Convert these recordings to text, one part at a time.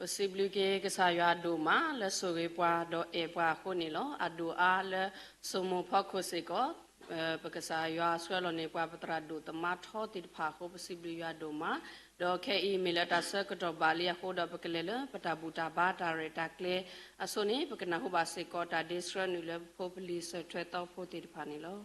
possible ke sa ya do ma le so re pwa do e pwa ko ni lo adu a le so mo pha ko se ko pa ka sa ya so lo ne pwa patra do ta ma tho ti pha ko possible ya do ma do ke e me la ta sa ko do ba li ya ko do pa ke le le pa ta bu ta ba ta re ta kle a so ni pa ka na ho ba se ko ta distra ni le po police thwe to pho ti pha ni lo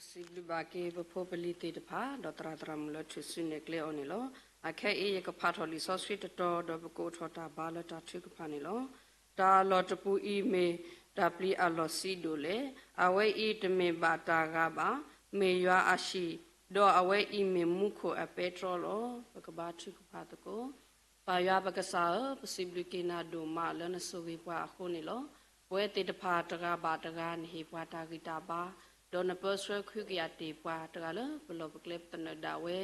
Pasibli populite de pa dotra tram lo chusu nekle onilo akhe e ka phatholi sosri to do ko thota bala ta thik phanilo ta lo tpu I me ta pli alo si do le awe I de me ba ta ga ba me ywa ashi do awe I me mukho a petrol o ka ba thik pha to ko pa ywa ba ka sa pasibli ke na do ma lo na so we pa khu ni lo we te de pha ta ga ba ta ga ni pa ta gi ta ba Dona perswa kugia te pa tagala pelo beklep tana dawe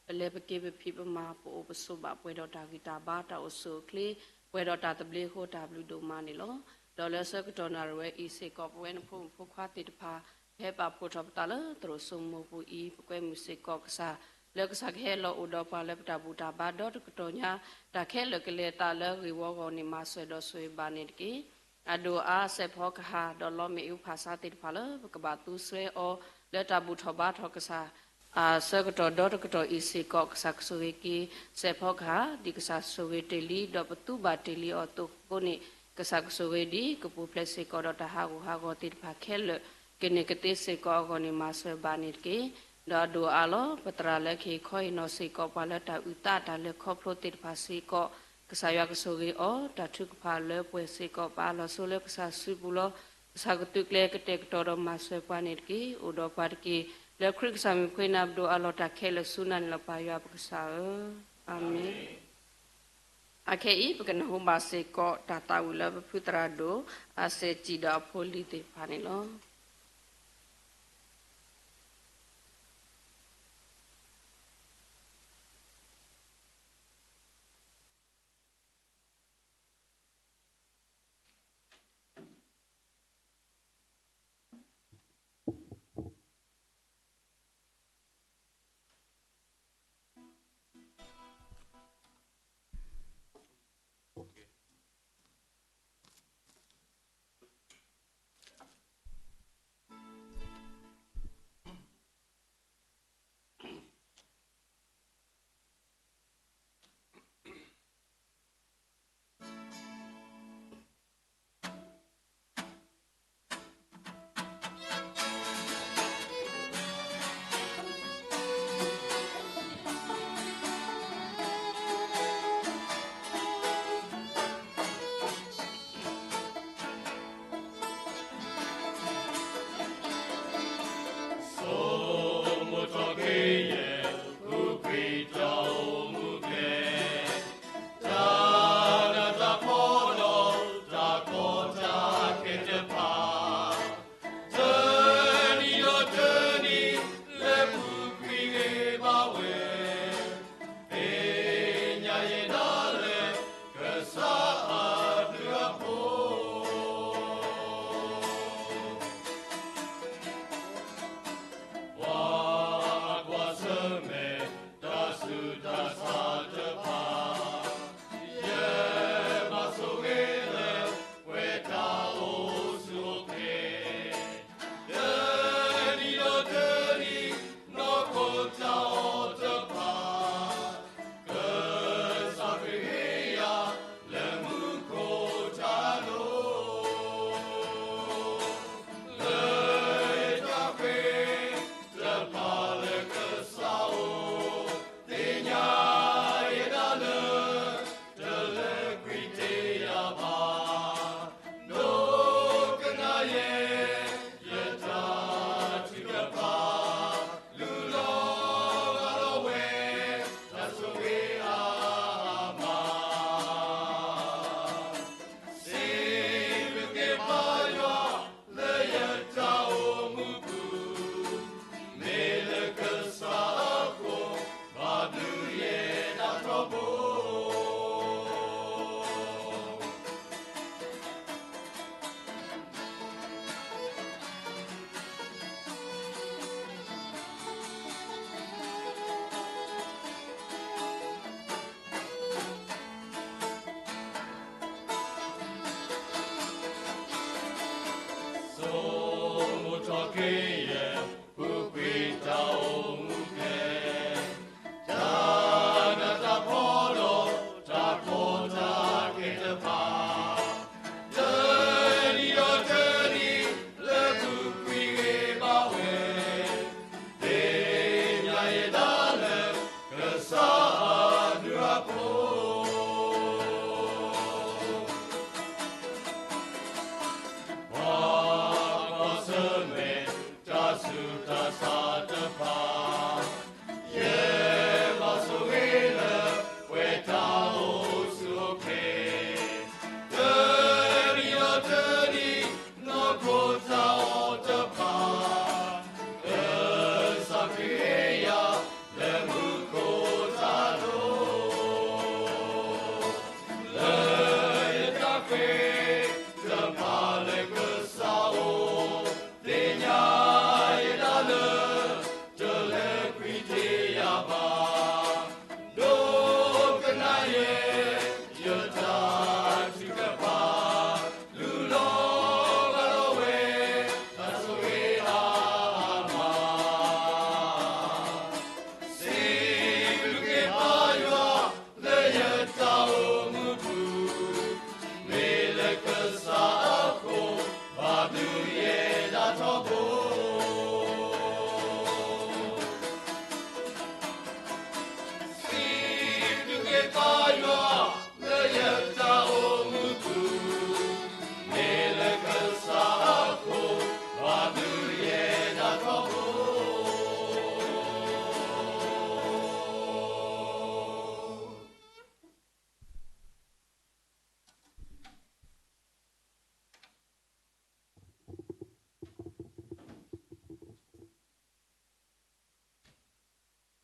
pele bekebe pipa ma po obaso ba pwedo ta gita ba ta oso kle pwedo ta table ho ta blu do mani lo dola sa dona rwe I se ko wen po khwa te pa he pa po ta ta la tro so mo po I pkwe mu se ko sa le ka sa khe lo o do pa le ta bu ta ba do to nya ta khe le kle ta le ri wo go ni ma swe do swe ba ni ki Ado a se phok ha do lo me u phasa te phala ka ba tu swe o le ta bu thoba thok sa a se ko do I se ko sa so we ki se phok ha di ka sa so we te li do tu ba te li o to ko ni ka sa so we di ko pu ple se ko do ta ha go te pha khel ke ne ke te se ko go ni ma swe ba ni ki do a lo patra le khi khoi no se ko pa le ta u ta le kho phlo te pha se ko Kasaya kasogi o tatuk pala pwe se ko pala sole kasa sibulo sagutuk le ketek toro maswe panirki udo parki le krik sami kwena abdo alota khele sunan la paya pakasa amen Ake I pekena humba se ko tata ula putra do ase cida poli te panilo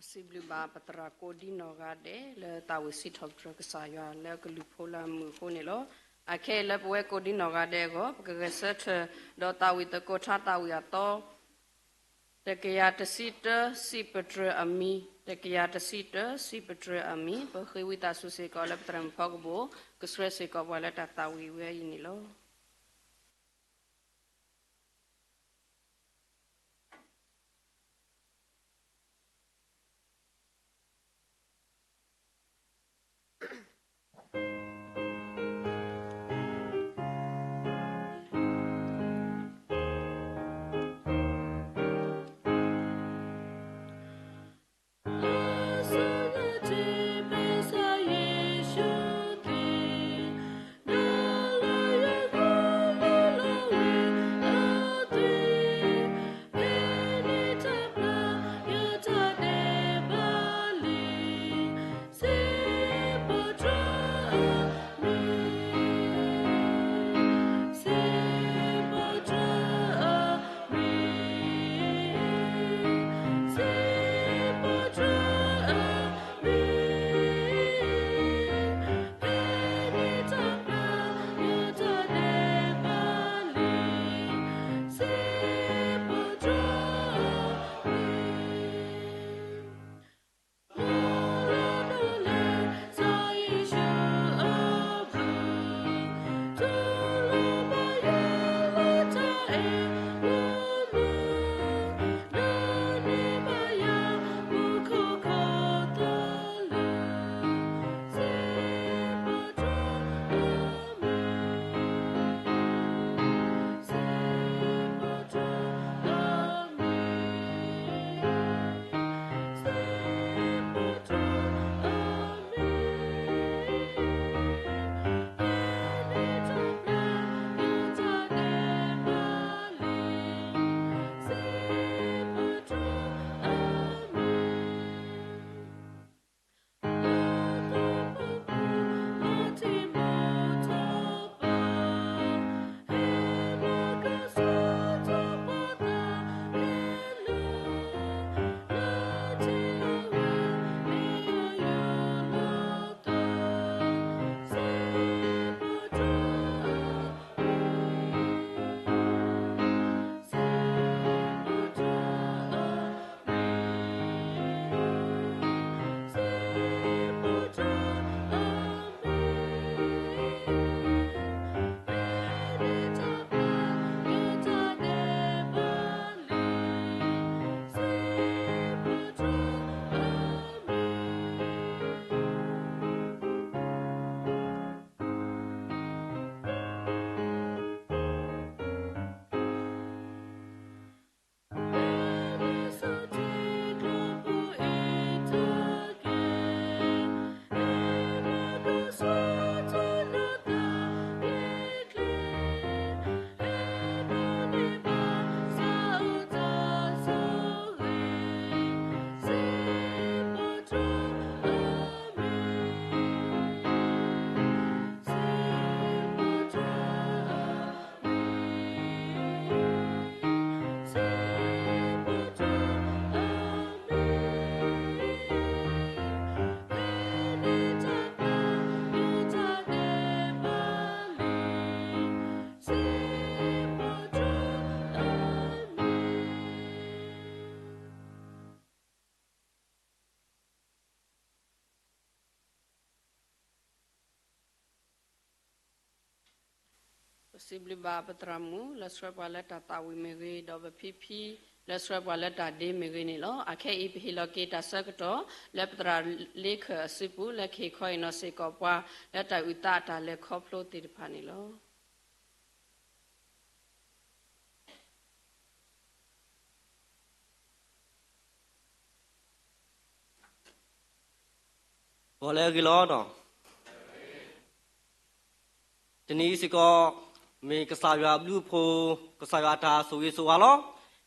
Sibli ba patra kodi nogade le tawe sit hop truck saya le glupola mu honelo akhe le bwe kodi nogade go pgeset do tawe te kotha tawe ato tekya tesita sipatre ami tekya tesita sipatre ami bo khwita su se ko le tram phogbo ksre se ko wala ta tawe we yinilo Sibli ba patramu la swa wala ta tawi mege do ba phi la swa wala ta de mege ni lo akhe I phi lo ke ta sakto la patra lekh sipu la khe khoi no se ko pwa la ta uta ta le kho phlo ti de pha ni lo Boleh gila no. Jenis siko me kesaya blue po kesaya ta suwi suwalo.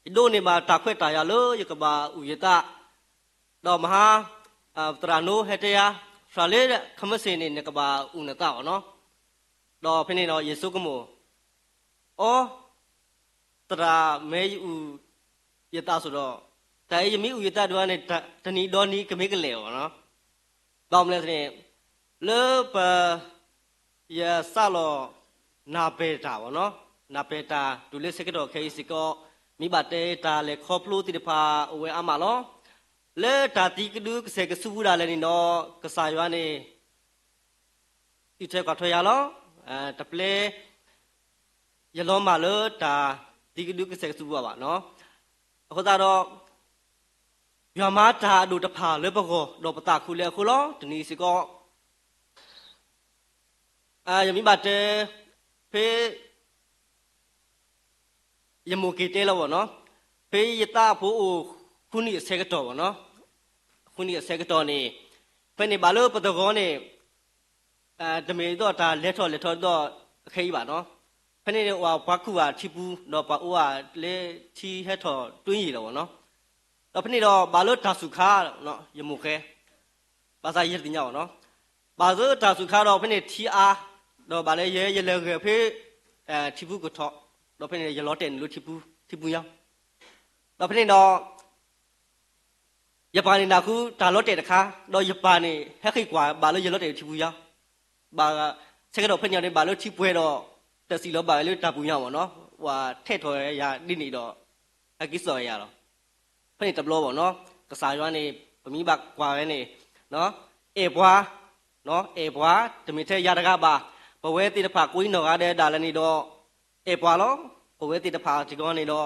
Ido ni ba takwe taya lo yakaba uyeta. Do maha terano heteya sale kamasini ni kaba unata no. Do pini no Yesu kemo. Oh tera me u yeta sudo แต่ยังมีอุยตาด้วยเนี่ยตอนนี้ดอนนี้ก็ไม่กันแล้วเนาะตอมเลยเนี่ยเลิกยาซาโลนาเปตาวเนาะนาเปตาดูเลสิกดอกเคสิก็มีบาดเตตาเลยครอบลูติดพาเอาไว้อามาล้อเลิกตาตีกดูเสกสู้ได้เลยนี่เนาะก็สายวานี่ที่เจ้าก็ทอยาล้อแต่เปลยาล้อมาเลยตาตีกดูก็เสกสู้ว่าเนาะเขาตาดอกยามาตาดูตะพาเลยปะโกดอกปตาคุเลียคุล้อทีนี้สิก็ยังมีบาดเจ็บเพยมูกีเตลวะเนาะเพยตาผู้คุณนี่เสกตัวเนาะคุณนี่เสกตัวนี่เป็นในบาลูปตะกอนนี่จะมีตัวตาเล็ดตัวใครบ้าเนาะเป็นในว่าปักขัวทิปูเนาะปักว่าเล่ที่ให้ถอตุ้ยแล้วเนาะแล้วเป็นในเราบาลูตาสุขาเนาะยมูแค่ภาษาเยติญาเนาะบาลูตาสุขาเราเป็นในที่อาเราบาเลยเยเลยเกเพทิปูกุทอเราเป็นในยลอเต็นรู้ทิปูยังเราเป็นในเราญี่ปุ่นนี่นะคือตาลอเต็นนะคะเราญี่ปุ่นนี่ให้ใครกว่าบาเลยยลอเต็นทิปูยังบาเช็คเราเป็นอย่างในบาเลยทิปูเราแต่สิเราบาเลยตาปูยังวะเนาะว่าเทถอยยาดินี่เราอากิสอยยาเราเป็นในตับโลวะเนาะกษาย้อนนี่ผมมีบักกว่าเนี่ยเนาะเอปวาเนาะเอปวาจะมีเทยาตะกาบาปเวติตะภากุยนอกาเดดาลนี่ดอเอปวาลอปเวติตะภาจิกอนนี่ดอ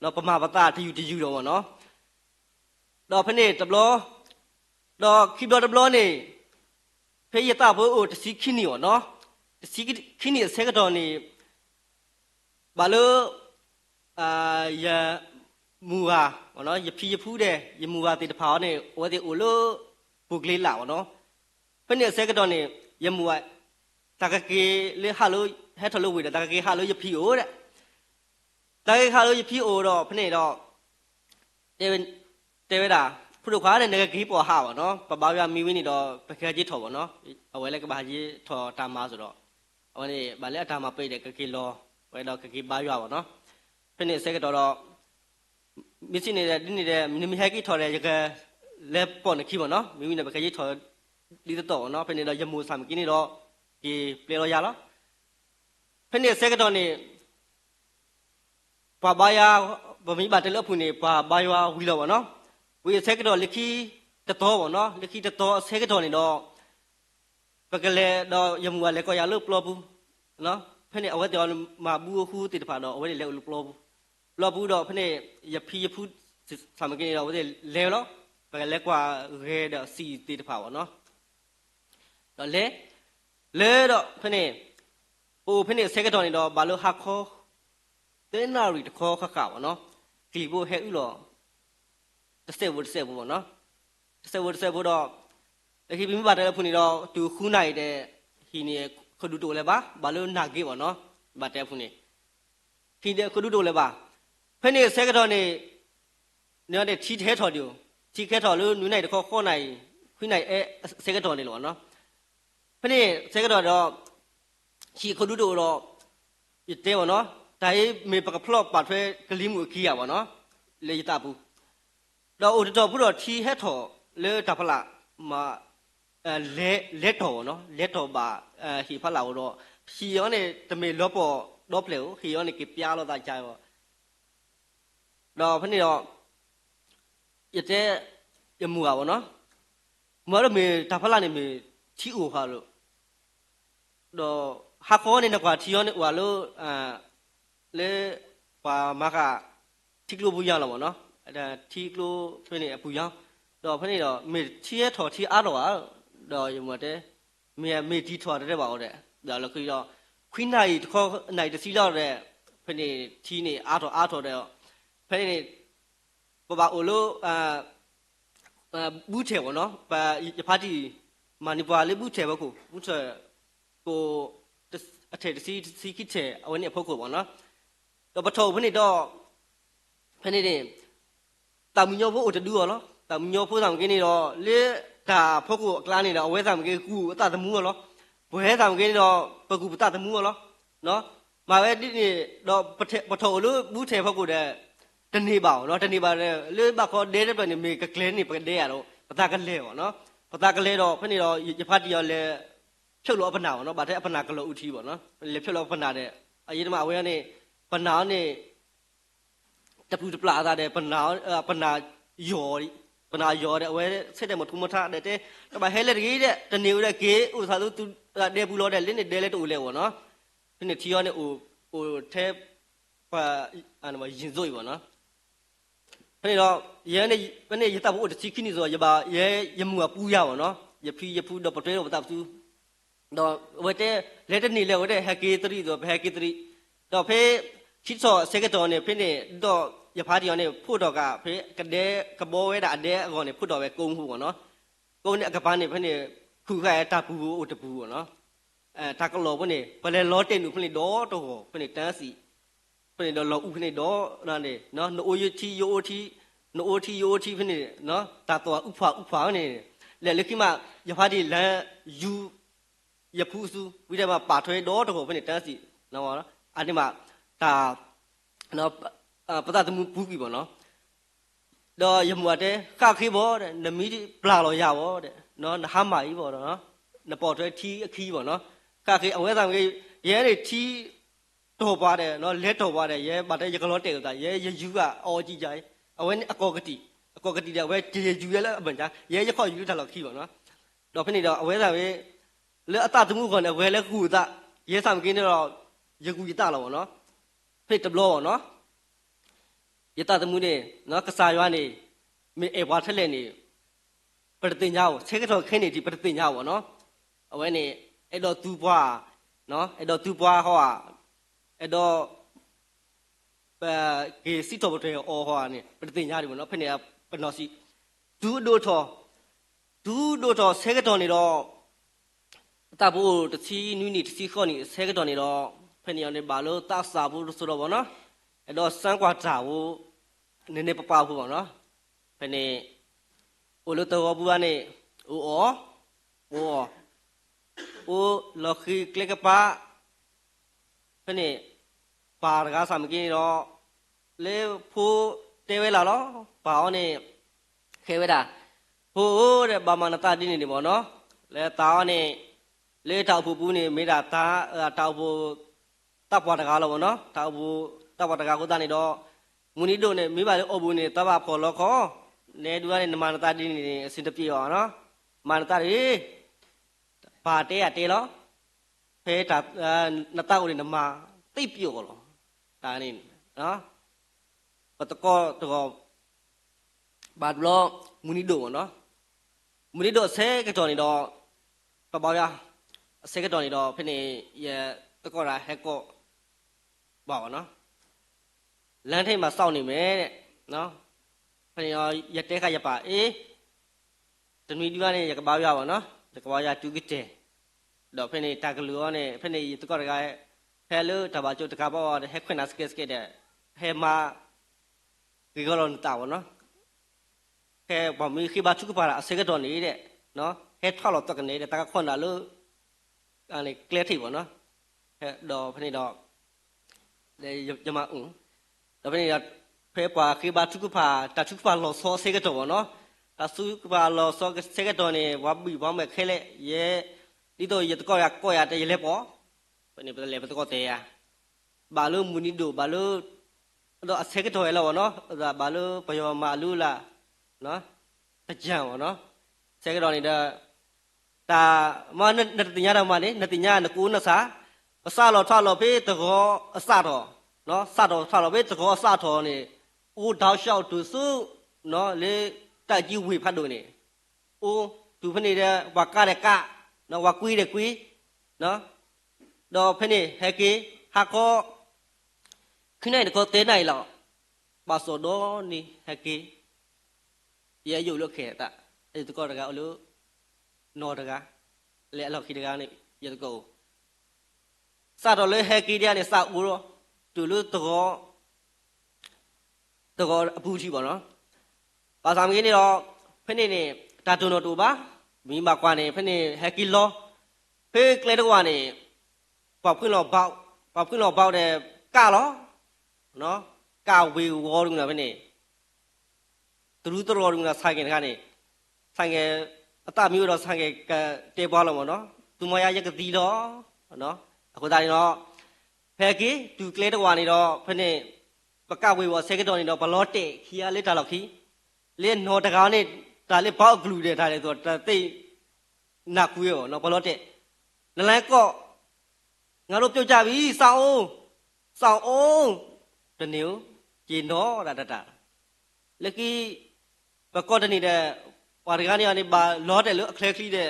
เนาะปมาปตาที่อยู่ดอเนาะดอพะนี่ตับโลดอคิดดอตับโลนี่เพยตาบ่โอตสิขินี่วะเนาะตสิขินี่เสกดอนี่บาโลยามูวาเนาะยะพียพูเดยมูวาติตะภานี่โอติโอโลปุกลีลาวะเนาะเพนี่เสกดอนี่ยมูวาตากะเกเลฮาโลให้ทะลุวิดตากะเกฮาโลยพีโอเดตากะเกฮาโลยพีโอดอพะนี่ดอเตเวดาพุทธควาเนี่ยนกะเกปอหาวะเนาะปะบาวามีวินี่ดอปะแคจิถอวะเนาะเอาไว้แล้วก็บาจิถอตามมาสุดอเอานี่บาเลตามมาไปเดกะเกลอไว้ดอกะเกบาวาวะเนาะพะนี่เสกดอมิสิเนี่ยดินี่เดมิมิให้กิถอเดยกะเลปอนคิวะเนาะมีวิเนี่ยปะแคจิถอดิตอเนาะพะนี่ดอยมูสามกินี่ดอกีเปลอยาล้อเพนเนี่ยเสกตอนนี้ปะบายาบะมีบาเตลพุนี่ปะบายาวิลวะเนาะวิเสกตอลิขิตะตอวะเนาะลิขิตะตอเสกตอนี่ดอปะกะเลดอยมูอะเลก็ยาลุปลอบุเนาะเพนเนี่ยเอาไว้ตอนมาบูฮูติตะพาดอเอาไว้เลลุปลอบุลอบุดอเพนเนี่ยยะพียะพูสามกินี่ดอไว้เลล้อปะกะเลกว่าเรดอซีติตะพาวะเนาะดอเลดอเพนี่โอ้เพนี่เสกตอนนี่ดอบาโลฮักคอเตนารีตะคอขะกาวะเนาะกลีโบเฮอุลอตะเซบุบ่เนาะตะเซบุดอตะคีบิมบาเตลพุนี่ดอตูคูไนเดฮีนี่ขดุโตเลบาบาโลนาเกบ่เนาะบาเตพุนี่ฮีเดขดุโตเลบาเพนี่เสกตอนนี่เนี่ยเดทีเทถอดิโอทีเคถอลุนุไนตะคอข้อไนคุไนเอเสกตอนนี่ลอเนาะเพนี่เสกตอนดอชีขดุโตดออีเตวะเนาะไดเมปะกะพลอปาเทกะลิมูคียาวะเนาะเลยตาบูดอโอตอพุดอทีเฮถอเลตะพละมาเลตอเนาะเลตอบาฮีพะลาวดอฮียอเนี่ยตะเมลอปอดอเปลวฮียอเนี่ยกิปยาลอตาจายวะดอพนี่ดออีเตยมูอ่ะวะเนาะมัวดอเมตะพละเนี่ยเมทีโอฮาโลดอฮักคอเนี่ยนะกว่าทียอเนี่ยวาโลเลปามากะทิกโลบุยาละวะเนาะทิกโลเพิ่นนี่ปุยาดอเพิ่นนี่ดอเมทีเอถอทีอาดอดอยมัวเตเมทีถอได้บ่าวเด้ดอแล้วคือดอควินไนขอไนตะซีลอเด้เพิ่นนี่ทีนี่อาถอเด้เพิ่นนี่ปะบาโอโลบูเทวะเนาะปะยะพาติมานิปวาเลบูเทวะกูบูเทကိုအထက်စီခိတဲ့အဝနေဖုတ်ကိုပေါ့နော်တော့ပထောဖနေတော့ဖနေတယ်တာမညောဖို့အတူရောနော်တာမညောဖို့ဆောင်ကင်းနေတော့လေဒါဖုတ်ကိုအကလားနေတော့အဝဲဆောင်ကင်းကူအတသမူးရောနော်ဘွဲဆောင်ကင်းတော့ပကူပတသမူးရောနော်မာပဲဒီနေတော့ပထောလို့ဘူးထဲဖုတ်ကိုတဲ့ တနေပါအောင်နော်တနေပါလေလေဘာခေါ်ဒဲတဲ့ပြန်မေကကလဲနေပဒဲရတော့ပတာကလဲပေါ့နော်ပတာကလဲတော့ဖနေတော့ရဖတ်တီရောလဲဖြုတ်လို့အပနာပေါ့နော်ဗာတဲ့အပနာကလို့ဥထီပေါ့နော်လေဖြုတ်လို့အပနာတဲ့အရေးတမအဝဲကနေပနာနဲ့တပူတပလာသားတဲ့ပနာယော်ပနာယော်တဲ့အဝဲဆက်တဲ့မထုမထတဲ့တမဟဲလက်ကြီးတဲ့တနေဦးတဲ့ကေဥစားလို့သူတဲ့ဘူးလို့တဲ့လင်းနေတဲလဲတူလဲပေါ့နော်ဖနေထီရောနဲ့ဟိုထဲပါအဲ့မရင်စိုးပေါ့နော်ဖနေတော့ရဲနဲ့ဖနေရတပ်ဖို့တချီခိနေဆိုရပါရဲရမှုကပူးရပါနော်ရဖူးတော့ပတွဲတော့တပ်သူတော့ဝဲတဲ့လက်တနေလဲဝဲတဲ့ဟက်ကေ3ဆိုဟက်ကေ3တော့ဖေးချစ်စောစက်ကတော့နေဖနေတော့ရဖားတီရောနေဖို့တော့ကဖေးကတဲ့ကဘောဝဲတာအတဲ့အကောင်နေဖို့တော့ပဲကုန်းဟုပေါ့နော်ကုန်းနဲ့အကပန်းနေဖနေခုခါတပူကိုတပူပေါ့နော်တာကလောဖနေဘယ်လဲလောတင်လူဖနေတော့ဖနေတန်းစီဖနေတော့လောဥဖနေတော့နာနေနော်နိုယတီယိုတီဖနေနော်တာတော့ဥဖာနေလေလက်ခိမရဖားတီလန်ယူရဖူးစုဝိတယ်မှာပါထွဲတော့ဖနေတန်းစီနော်အဲ့ဒီမှာဒါနော်ပဒတမှုဘူးပြီပေါ့နော်တော့ရမွတ်တဲ့ခခေဘောတဲ့နမီပလာလောရဘောတဲ့နော်နဟာမာကြီးပေါ့နော်နပေါ်ထွဲထီအခီးပေါ့နော်ခခေအဝဲဆောင်ကြီးရဲတွေထီတော်ပါတယ်နော်လက်တော်ပါတယ်ရဲပါတဲ့ရကလောတဲ့ကရဲယူကအော်ကြည့်ကြအဝဲအကောကတိတဲ့ဝဲကြေယူရဲလဲအပန်ကြရဲရခေါ်ယူထားလောက်ခီးပေါ့နော်တော့ဖိနေတော့အဝဲဆောင်ကြီးလဲအတတမှုခေါ်နေဝဲလဲကူတရဲဆောင်ကင်းတော့ရကူရတလောပေါ့နော်ဖိတဘလောပေါ့နော်ยตาตมุเนี่ยเนาะกษายวานี่มีเอวาทะเลนี่ปฏิญญาเสกทอခဲနေဒီပฏิญญาပေါ့နော်အဝဲနေအဲ့တော့သူ့ဘွားနော်အဲ့တော့သူ့ဘွားဟောအဲ့တော့ကေစီတော်တဲ့အော်ဟောနေပฏิญญาတွေပေါ့နော်ဖက်နေပနော်စီဒူဒိုထောเสกทอနေတော့တဘူတစီနူးနီတစီခေါနေเสกทอနေတော့ဖက်နေအောင်နေဘာလို့တဆာဘူးဆိုတော့ပေါ့နော်အဲ့တော့စမ်းကွာတာကိုနည်းနည်းပပဖို့ပေါ့နော်ဖနေအိုလိုတော်ဘူးကနေအိုလော်ခီကလကပါဖနေပါရကစမကင်းတော့လေဖိုးတဲဝဲလာတော့ပါအောင်နေခဲဝဲတာဖိုးတဲ့ဘာမနတာတင်းနေပေါ့နော်လေတာအောင်နေလေတောက်ဘူးနေမိတာတာတောက်ဘူးတပ်ပွားတကားလို့ပေါ့နော်တောက်ဘူးတဘတကကိုတနေတော့မူနီတို့နဲ့မိဘလေးအုပ်ဘူးနေတဘဖော်လို့ခေါ်နေတူကနေနမနတာတင်းနေအစင်တပြေရောနော်မနတာရီပါတဲရတဲလို့ဖဲတာနတာကိုနမသိပြုတ်လို့ဒါနေနော်ပတကောတော့ဘာလို့မူနီတို့နော်မူနီတို့ဆဲကတော့နေတော့ပပောရဆဲကတော့နေတော့ဖနေရတကောရာဟက်ကောပါနော်လမ်းထိပ်မှာစောင့်နေမယ်တဲ့နော်ဖခင်ရောရက်တဲခါရပါတမီဒီဝါနဲ့ရကပါရပါနော်ရကပါရတူကတဲ့တော့ဖခင်တာကလူရောနဲ့ဖခင်တကောတကဖဲလို့တပါကျတကပါဟက်ခွနာစကက်တဲ့ဟဲမာဒီကောလုံးတာပါနော်ခဲဘာမီခိဘာချုကပါအစကတော့နေတဲ့နော်ဟဲထောက်တော့တကနေတဲ့တကခွန်တာလို့အဲ့လေကလက်ထိပ်ပါနော်ဟဲတော့ဖခင်တော့လေယမဦးဒါပေမဲ့ဖဲပါခိဘာထုကပါတထုကပါလောဆောစေကတော့နော်တဆုကပါလောဆောစေကတော့နေဝဘီဝမဲခဲလေရဲဒီတော့ရတကောရကောရတဲ့ရလဲပေါ့ဘယ်နေပဲလဲပတကောတဲ့ရဘာလို့မူနီဒိုဘာလို့တော့အစေကတော့ရလောနော်ဒါဘာလို့ပယောမာလူလားနော်တကြံပေါ့နော်စေကတော့နေတဲ့တာမနတညာတော့မနေနတညာနကူနစာအစလောထလောဖေးတကောအစတော့နော်စတော့ထလောဖေးတကောအစတော်နေဦးတောက်လျှောက်သူစုနော်လေတိုက်ကြီးဝေဖတ်လို့နေဦးသူဖနေတဲ့ဝါကတဲ့ကနော်ဝါကွီးတဲ့ကွီးနော်တော့ဖနေဟဲကေဟာကောခင်းနိုင်တကောတဲနိုင်လောက်ပါစောတော့နေဟဲကေရဲရုပ်လို့ခဲတာအဲ့တကောတကအလို့နော်တကလေအလောက်ခိတကနေရတကောစတော့လေဟဲကေတဲ့နေစဦးတော့သူလို့တကောအပူကြီးပေါ့နော်ပါစာမင်းနေတော့ဖနေနေတာတုံတော်တူပါမိမကွာနေဖနေဟက်ကီလောဖေးကလေးတော့ကနေပေါက်ခွင်းလောပေါက်တဲ့ကလောနော် ကာဝေဝေါ်ရုံနာပဲနေသူတို့တော်ရုံနာဆိုင်ကကနေဆိုင်ကအတမျိုးတော့ဆိုင်ကတေပွားလို့မနော်သူမရရကတိတော့နော်အခုဒါရင်တော့ဖဲကီတူကလေးတော်နေတော့ဖနေပကဝေဝေါ်ဆဲကတော့နေတော့ဘလော့တေခီယာလေးတာလောက်ခီလေနော်တကားနေဒါလေးဘောက်ကလူတဲ့ဒါလေးဆိုတိတ်နာကူရောနော်ဘလော့တေနလန်းကော့ငါတို့ပြုတ်ကြပြီစောင်းအောင်တနေကိုကျေနော်တာလက်ကီပကော့တနေတဲ့ပါရကနေကနေပါလော့တယ်လို့အခလဲခလီတဲ့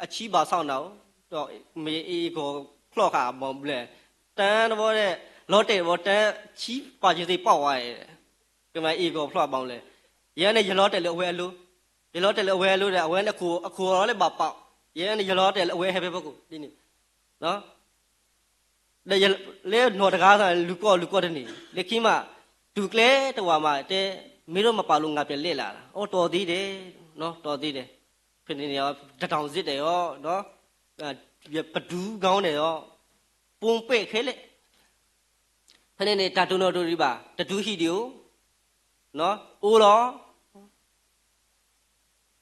အချီးပါဆောင်းတော့တော့မေအေကိုခလော့ခါမောင်ဘလဲတန်းတော့တဲ့လော့တယ်ဘောတန်းချီးပါချေစိပေါက်သွားရဲ့ဒီမှာအေကိုဖလော့ပေါင်းလဲရဲနဲ့ရလော့တယ်လို့အဝဲလို့ရလော့တယ်လို့အဝဲလို့တဲ့အဝဲနဲ့အခုရောလည်းပါပေါက်ရဲနဲ့ရလော့တယ်လို့အဝဲဟဲပဲဘကုဒီနေ့နော်လေနော်တကားဆိုလူကော့တဲ့နေလေခီမဒူကလဲတော်မှာတဲ့မင်းတို့မပါလို့ငါပြန်လက်လာတာအော်တော်သေးတယ်နော်တော်သေးတယ်ဖြစ်နေရောတထောင်စစ်တယ်ရောနော်ပဒူးကောင်းတယ်ရောပုံပဲ့ခဲလေဖနေနေတာတုံတော်တို့ဒီပါတဒူးဟီဒီယိုနော်အိုးတော့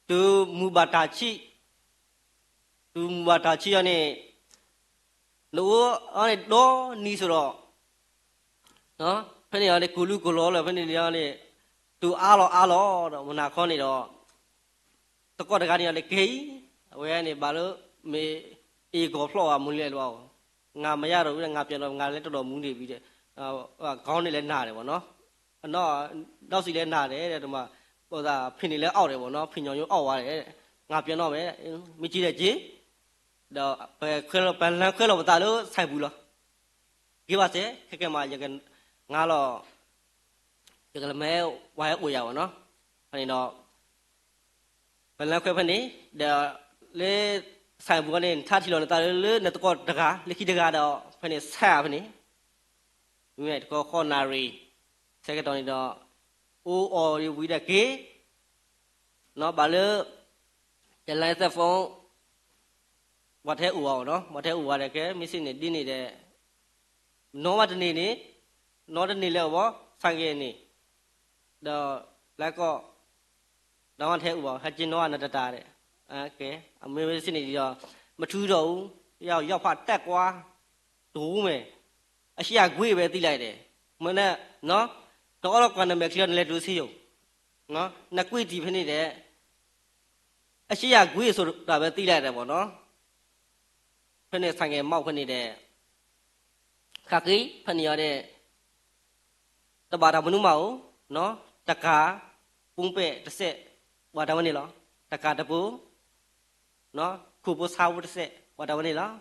သူမူဘာတာချီရနေလို့အဲ့တော့နီးဆိုတော့နော်ဖနေရလေကူလူကိုလောလေဖနေရလေသူအားလောတော့မနာခေါ်နေတော့တကော့တကားနေရလေဂေးအဝဲနေဘာလို့မေအေကိုဖလော့ကမူးလဲလို့ငါမရတော့ဘူးငါပြန်တော့ငါလည်းတော်တော်မူးနေပြီတဲ့ခေါင်းနေလဲနာတယ်ဗောနော်တော့စီလဲနာတယ်တဲ့ဒီမှာဟိုသာဖင်နေလဲအောက်တယ်ဗောနော်ဖင်ညောင်ရုံအောက်သွားတယ်တဲ့ငါပြန်တော့မယ်မကြည့်တဲ့ကြီးတော့ခွဲလို့ပန်လန်းခွဲလို့မသားလို့ဆိုင်ဘူးလားဒီပါစေခက်မှာရကငါတော့ရကလည်းမဲဝိုင်းအိုရပါနော်အဲ့ဒီတော့ပန်လန်းခွဲဖက်နေလေဆိုင်ဘူးကနေထားထီလို့တာလေနဲ့တကောတကားလက်ခိတကားတော့ဖက်နေဆက်ဖက်နေမြဲတကောခေါ်နာရီဆက်ကတော့နေတော့အိုးအော်ရီဝီတဲ့ကေနော်ဘာလို့တလိုင်းသက်ဖုန်းဝတ်ထဲဥအောင်နော်ဝတ်ထဲဥရတယ်ကဲမစ်စစ်နေတင်းနေတဲ့နော်မတနေနေနော်တနေလဲဘောဆိုင်ကနေတော့လက်ကောတော့ထဲဥအောင်ဟကျင်းတော့နတတာတဲ့ကဲအမေမစ်စစ်နေပြီးတော့မထူးတော့ဘူးရောက်ဖတက်ကွာဒိုးမယ်အရှိရဂွေပဲတိလိုက်တယ်မနဲ့နော်တော့ကွာနမယ်ခလနဲ့ဒူစီယုံနော်နကွေတီဖနေတဲ့အရှိရဂွေဆိုတာပဲတိလိုက်တယ်ပေါ့နော်ဖနေဆိုင်ငယ်မောက်ဖနေတဲ့ခါကိဖနေရတဲ့တဘာတာမနုမအောင်နော်တကာပုံပဲတစ်ဆက်ဘာတော်နေလားတကာတပူနော်ခုပစာဝတ်ဆက်ဘာတော်နေလား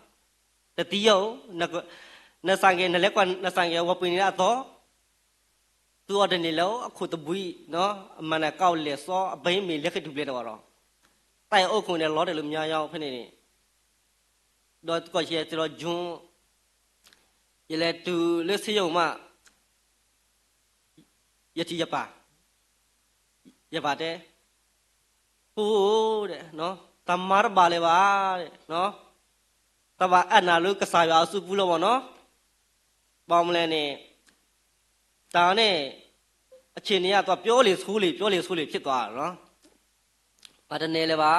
တတိယနဆိုင်ငယ်နလက်ကွာနဆိုင်ငယ်ဝပင်းရတော့သူအတနေလောအခုတပွီနော်အမနာကောက်လေစောအဘိမီလက်ခတူလေတော့တိုင်အုပ်ခုနဲ့လောတယ်လို့များရောက်ဖနေနေတော့ကိုရှိတဲ့တော့ဂျွန်းရလေတူလက်စယုံမယတိယပါတဲ့ဟိုးတဲ့နော်တမရပါလေပါတဲ့နော်တဘာအနာလို့ကစားရအစုပူလို့ပေါ့နော်ပေါမလဲနဲ့တာနဲ့အချင်းကြီးကတော့ပြောလေဆိုးလေဖြစ်သွားတယ်နော်ဘာတနေလဲပါ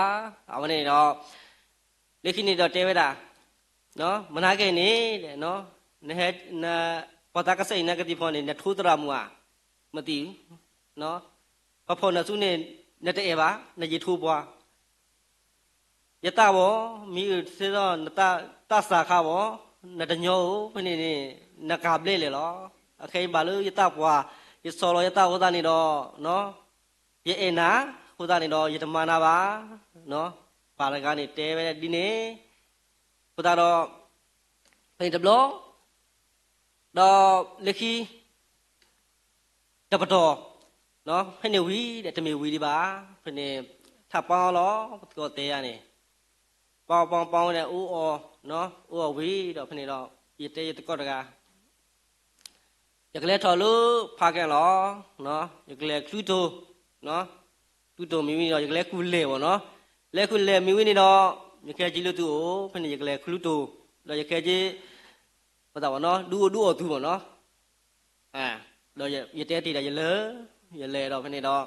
အမနေတော့လက်ခိနေတော့တဲဝဲတာနော်မနာခဲ့နေတဲ့နော်နဲပတာကစိနကတိဖောနေနထိုးတရမူမသိဘူးနော်ပဖောနစုနေနတဲ့ပါနကြီးထိုးပွားယတဘောမိစေတော့တစာခါဘောနတညောဖနေနေနကပလေလေလောအခေဘာလို့ယတပွားယစောလောယတဟောတာနေတော့နော်ယေအနာဟောတာနေတော့ယတမနာပါနော်ပါရကနေတဲပဲဒီနေဟောတာတော့ဖိတဘလောတော့လက်ခီတပတော်နော်ဖိနေဝီတဲ့တမေဝီဒီပါဖိနေထပ်ပေါင်းလောတော့တဲရနေပေါင်းတဲ့အိုးအော်နော်အိုးအော်ဝီတော့ဖိနေတော့ရတဲတကော့တကာရကလေးထော်လို့ဖားကန်လောနော်ရကလေးခလူတိုနော်တူတိုမိမိတော့ရကလေးကူလေပေါ့နော်လဲကူလေမိမိနေတော့ရခဲကြီးလို့သူ့ကိုဖိနေရကလေးခလူတိုတော့ရခဲကြီးဘာသာပေါ့နော်ဒူပေါ့နော် တော့ရတဲ့တီတာရလဲတော့ဖနေတော့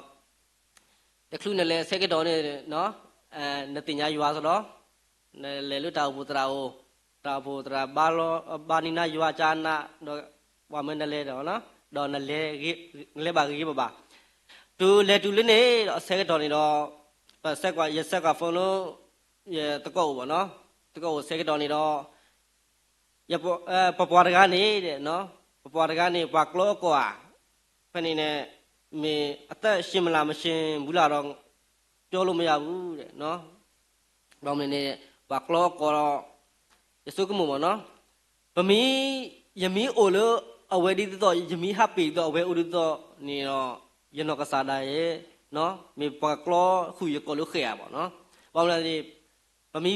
တခုနဲ့လဲဆက်ကတော်နေနော်နတင်ညာရွာဆိုတော့လဲလူတောက်ဘူတရာအိုတာဘူတရာဘာနီနာရွာချာနာတော့ဝါမနလဲတော့နော်တော့နလဲပါကြီးပါတူလဲတူလေးနေတော့ဆက်ကတော်နေတော့ဆက်ကရဆက်ကဖုန်းလို့ရတကောက်ပေါ့နော်တကောက်ဆက်ကတော်နေတော့ရပပွားတကနေတဲ့နော်ပပွားတကနေဘာကလောကွာဖနေနဲ့မေအသက်ရှင်မလားမရှင်ဘူးလားတော့ပြောလို့မရဘူးတဲ့နော်တော့မင်းနဲ့ဘာကလောကောရစုကမှုပေါ့နော်ဗမီယမီအိုလို့အဝဲဒီတော့ယမီဟပ်ပီတော့အဝဲဥဒတော့နေတော့ရနောကစားတာရဲ့နော်မေဘာကလောခုရကောလို့ခေရပေါ့နော်ပေါင်းလာဒီဗမီ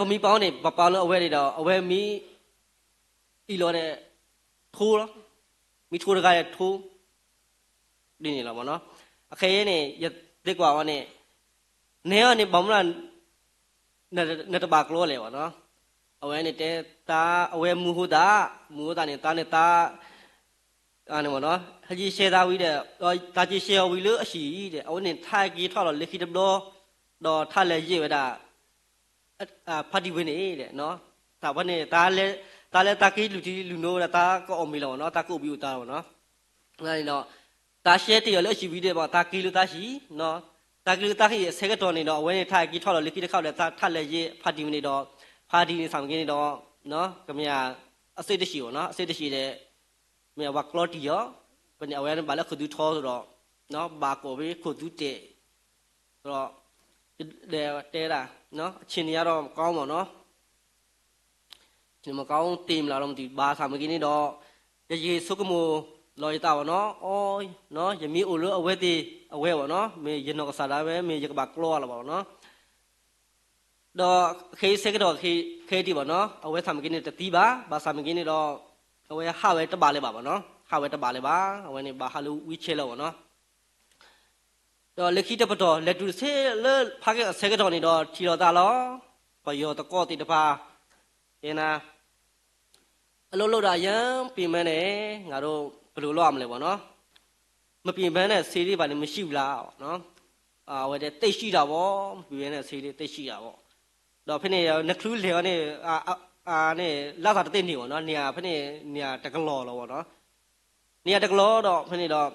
ဗမီပေါင်းနေပေါင်းလို့အဝဲတွေတော့အဝဲမီဤလို့တဲ့ထိုးတော့မိထိုးတကားရဲ့ထိုးဒီနေလားပေါ့နော်အခဲနေရတဲ့ကွာဝနဲ့နေရနေဘောမလားနတဘာကလောလေပေါ့နော်အဝဲနေတဲ့တာအဝဲမူဟူတာနေတာနေတာအဲ့နော်နော်ဟကြီးရှေသားဝီးတဲ့တာကြီးရှေဝီလို့အရှိတဲ့အဝဲနေထိုင်ကြီးထောက်တော့လက်ခိတဘတော့ထားလဲရေးဝတာဖတ်ဒီဝင်းနေတဲ့နော်ဒါဘနေတာလဲတာကီလူတီလူနိုးတာကောအမီလောနော်တာကုတ်ပြီးတာပေါ့နော်အဲ့တော့တာရှဲတရလို့ရှိပြီးတဲ့ပေါ့တာကီလူတာရှိနော်တာကီလူတာခိဆဲကတော့နေတော့အဝဲနေထိုင်ကြီးထောက်တော့လက်ခိတခောက်လဲထက်လဲရေးဖတ်ဒီနေတော့ဖာဒီနေဆောင်ကင်းနေတော့နော်ကမြအစိတ်တရှိပေါ့နော်အစိတ်တရှိတဲ့မြဝကလော်တီရောဘယ်အဝဲဘာလဲခုသူထောဆိုတော့နော်ဘာကိုပဲခုသူတဲ့ဆိုတော့တဲတာနော်အချင်းတွေကတော့ကောင်းပါနော်ဒီမကောင်းတင်လာတော့ဒီဘာသာမကင်းနေတော့ရေစုကမိုလော်ရတာပေါ့နော်အော်နော်ယမီအိုလိုအဝဲတီအဝဲပေါ့နော်မေရနောကစားတာပဲမေရကဘာကလောလာပေါ့နော်တော့ခေစကတော့ခေတီပေါ့နော်အဝဲသာမကင်းနေတီးပါဘာသာမကင်းနေတော့အဝဲဟာဝဲတပါလဲပါပေါ့နော်ဟာဝဲတပါလဲပါအဝဲနေဘာဟာလူဝီချဲလို့ပေါ့နော်တော့လက်ခိတပတော်လက်တူဆေလဲဖားကဆဲကတော့နေတော့ထီတော်တာလောပယောတကောတိတပါရင်နာအလုံးလို့တာရန်ပြင်မနဲ့ငါတို့ဘယ်လိုလုပ်ရမလဲပေါ့နော်မပြင်ပန်းတဲ့ဆေးလေးပါနေမရှိဘူးလားနော်ဝဲတဲ့တိတ်ရှိတာပေါ့ပြင်တဲ့ဆေးလေးတိတ်ရှိတာပေါ့တော့ဖင်းနေနခလူးလေကနေနဲ့လာတာတဲ့နေပေါ့နော်နေရာဖင်းနေရာတကလောလောပေါ့နော်နေရာတကလောတော့ဖင်းနေတော့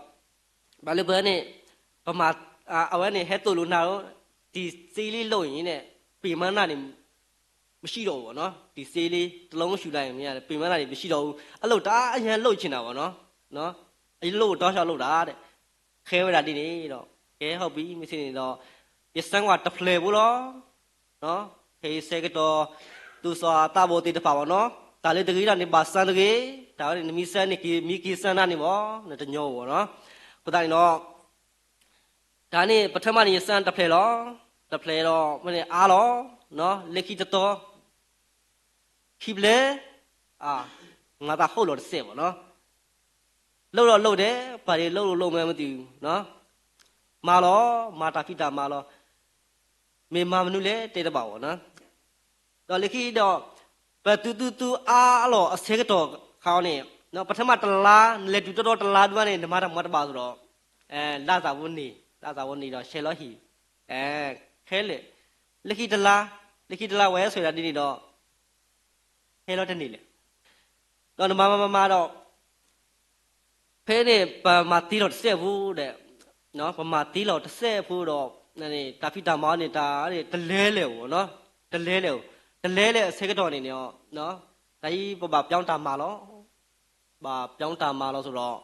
ဘာလို့ဘဲနဲ့ပမာအဝဲနေဟဲ့တူလူနာတော့ဒီဆေးလေးလုပ်ရင်နဲ့ပြင်မနာနေမရှိတော့ဘူးနော်ဒီဆေးလေးတစ်လုံးရှူလိုက်ရင်မရပြင်မနာနေမရှိတော့ဘူးအဲ့လိုဒါအရန်လှုပ်ချင်တာပေါ့နော်အဲ့လိုတောက်ချလှုပ်တာတဲ့ခဲဝဲတာဒီနေတော့ကဲဟုတ်ပြီမစင်းနေတော့ရစန်းကတဖလေဘူးလို့နော်ခေစဲကတော့သူစွာတာဘောတိတပါပေါ့နော်ဒါလေးတကြီးတာနေပါစန်းတကြီးဒါလည်းနမီစန်းနေမိကီစန်းနာနေပေါ့နဲ့တညောပေါ့နော်ပဒိုင်တော့ဒါနေပထမနေစန်းတဖလေတော့မနေအားလို့နော်လက်ခိတတော်ခိဘလေငါသာဟုတ်လို့စေပေါ့နော်လှုပ်တော့လှုပ်တယ်ဘာတွေလှုပ်လို့မှမသိဘူးနော်မာလောမာတာဖိတာမာလောမေမာမနုလေတေတပါပေါ့နော်တော့လက်ခိတော့ဘတူအားလို့အစဲကတော့ခေါင်းနေနော်ပထမတလားလက်တူတော်တလားတွန်းနေဓမ္မတမတ်ပါဆိုတော့လာသာဝန်းနေတော့ရှယ်လို့ဟီခဲလေလက်ခိတလားဝဲဆိုတာဒီနေတော့ခဲလို့တနေလေတော့မတော့ဖဲနေပမာတီတော့ဆက်ဘူးတဲ့နော်ပမာတီတော့ဆက်ဘူးတော့နေတာဖိတာမောင်းနေတာတလဲလေပေါ့နော်တလဲလေအစဲကတော့နေနော်ဒါကြီးပပြောင်းတာမှာလို့ပြောင်းတာမှာလို့ဆိုတော့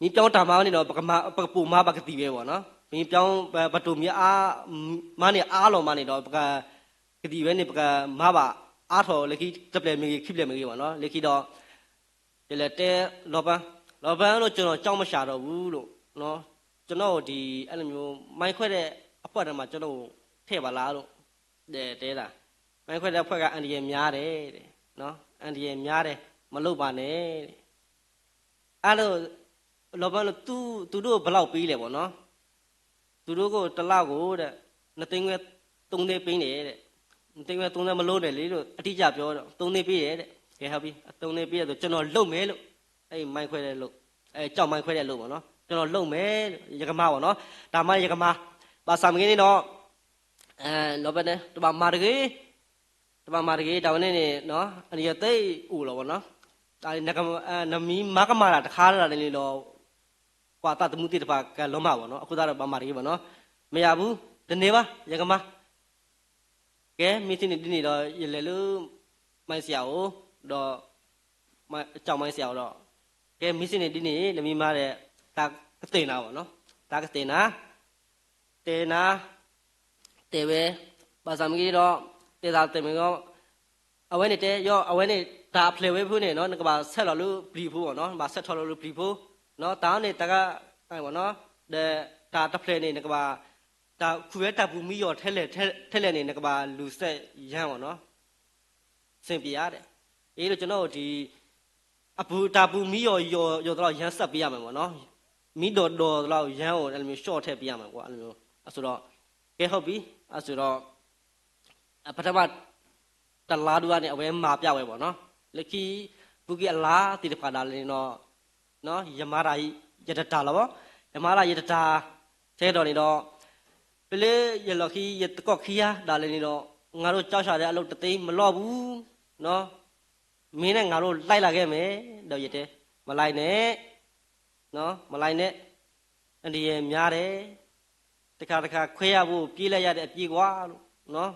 မိပြောင်းတာမှာနေတော့ပပူမပကတိပဲပေါ့နော်မိပြောင်းဘတူမြအားမနေအားလုံးမနေတော့ပကတိပဲနေပကမပါအားထော်လက်ခိတပလေမီခိပလေမီပေါ့နော်လက်ခိတော့ဒီလက်တဲလောပန်းလို့ကျွန်တော်ကြောက်မရှာတော့ဘူးလို့နော်ကျွန်တော်ဒီအဲ့လိုမျိုးမိုင်းခွဲတဲ့အဖွက်တည်းမှာကျွန်တော်ထည့်ပါလားလို့တဲတာမိုင်းခွဲတဲ့အဖွက်ကအန်ဒီရများတယ်တဲ့နော်အန်ဒီရများတယ်မလုပ်ပါနဲ့တဲ့အဲ့လိုလောပန်းလို့သူတို့ဘယ်လောက်ပေးလဲပေါ့နော်သူတို့ကိုတစ်လောက်ကိုတဲ့2သိန်းခွဲ3သိန်းပေးတယ်တဲ့2သိန်းခွဲ3သိန်းမလို့တယ်လေလို့အတိအကျပြောတော့3သိန်းပေးတယ်တဲ့ ကဲဟုတ်ပြီအတုံးလေးပြည့်ဆိုကျွန်တော်လုံမယ်လို့အဲ့မိုင်းခွဲတဲ့လို့အဲ့ကြောက်မိုင်းခွဲတဲ့လို့ပေါ့နော်ကျွန်တော်လုံမယ်လို့ရကမာပေါ့နော်ဒါမှရကမာပါစာမကင်းနေတော့လောပဲနဲ့တပါမာတကြီးဒါဝင်နေနော်အနီရသိဦးလို့ပေါ့နော်ဒါနကနမီမကမာတာတခါတာလည်းတော့ကွာတမှုတိတပါကလုံးမပေါ့နော်အခုတော့ပါမာတကြီးပေါ့နော်မရဘူးဒီနေ့ပါရကမာကဲမိသိနေဒီနေ့တော့ရလေလို့မိုင်းဆရာကိုတော့ကြောက်မိုင်းဆရာတော့ကဲမိသိနေဒီနေ့နမီမာတဲ့တာကတိနာပေါ့နော်တာကတိနာတေပဲပါစံကြီးတော့တေသာတေမကောအဝဲနေတဲ့ရောအဝဲနေဒါဖလေဝဲဖို့နေနော်ငါပါဆက်တော်လို့ပြီးဖို့ပေါ့နော်မဆက်ထော်လို့ပြီးဖို့နော်တာနေတကအဲ့ပေါ့နော်ဒါတဖလေနေငါပါဒါခုရဲတပ်ပူမီရောထဲလဲနေငါပါလူဆက်ရမ်းပေါ့နော်စင်ပြရတယ်အေးလို့ကျွန်တော်ဒီအပူတာပူမီရောတော့ရမ်းဆက်ပြရမယ်ပေါ့နော်မီတော်တော့ရမ်းကိုအဲ့လိုမျိုး short ထည့်ပြရမှာကွာအဲ့လိုမျိုးအဲ့ဆိုတော့ကဲဟုတ်ပြီအဲ့ဆိုတော့ပထမတလားတူကနေအဝဲမှာပြဝဲပေါ့နော်လက်ခီဘူကီအလားတိတဖာဒါလည်းနော်ယမရာယတတာလောပေါ့ယမရာယတတာထဲတော်နေတော့ပလေယလခီယတကော့ခီယာဒါလည်းနေတော့ငါတို့ကြောက်ရှာတဲ့အလုပ်တသိမလော့ဘူးနော်မင်းနဲ့ငါတို့လိုက်လာခဲ့မယ်တော့ရတဲ့မလိုက်နဲ့နော်မလိုက်နဲ့အန်ဒီရများတယ်တခါခွဲရဖို့ပြေးလိုက်ရတဲ့အပြေးကွာလို့နော်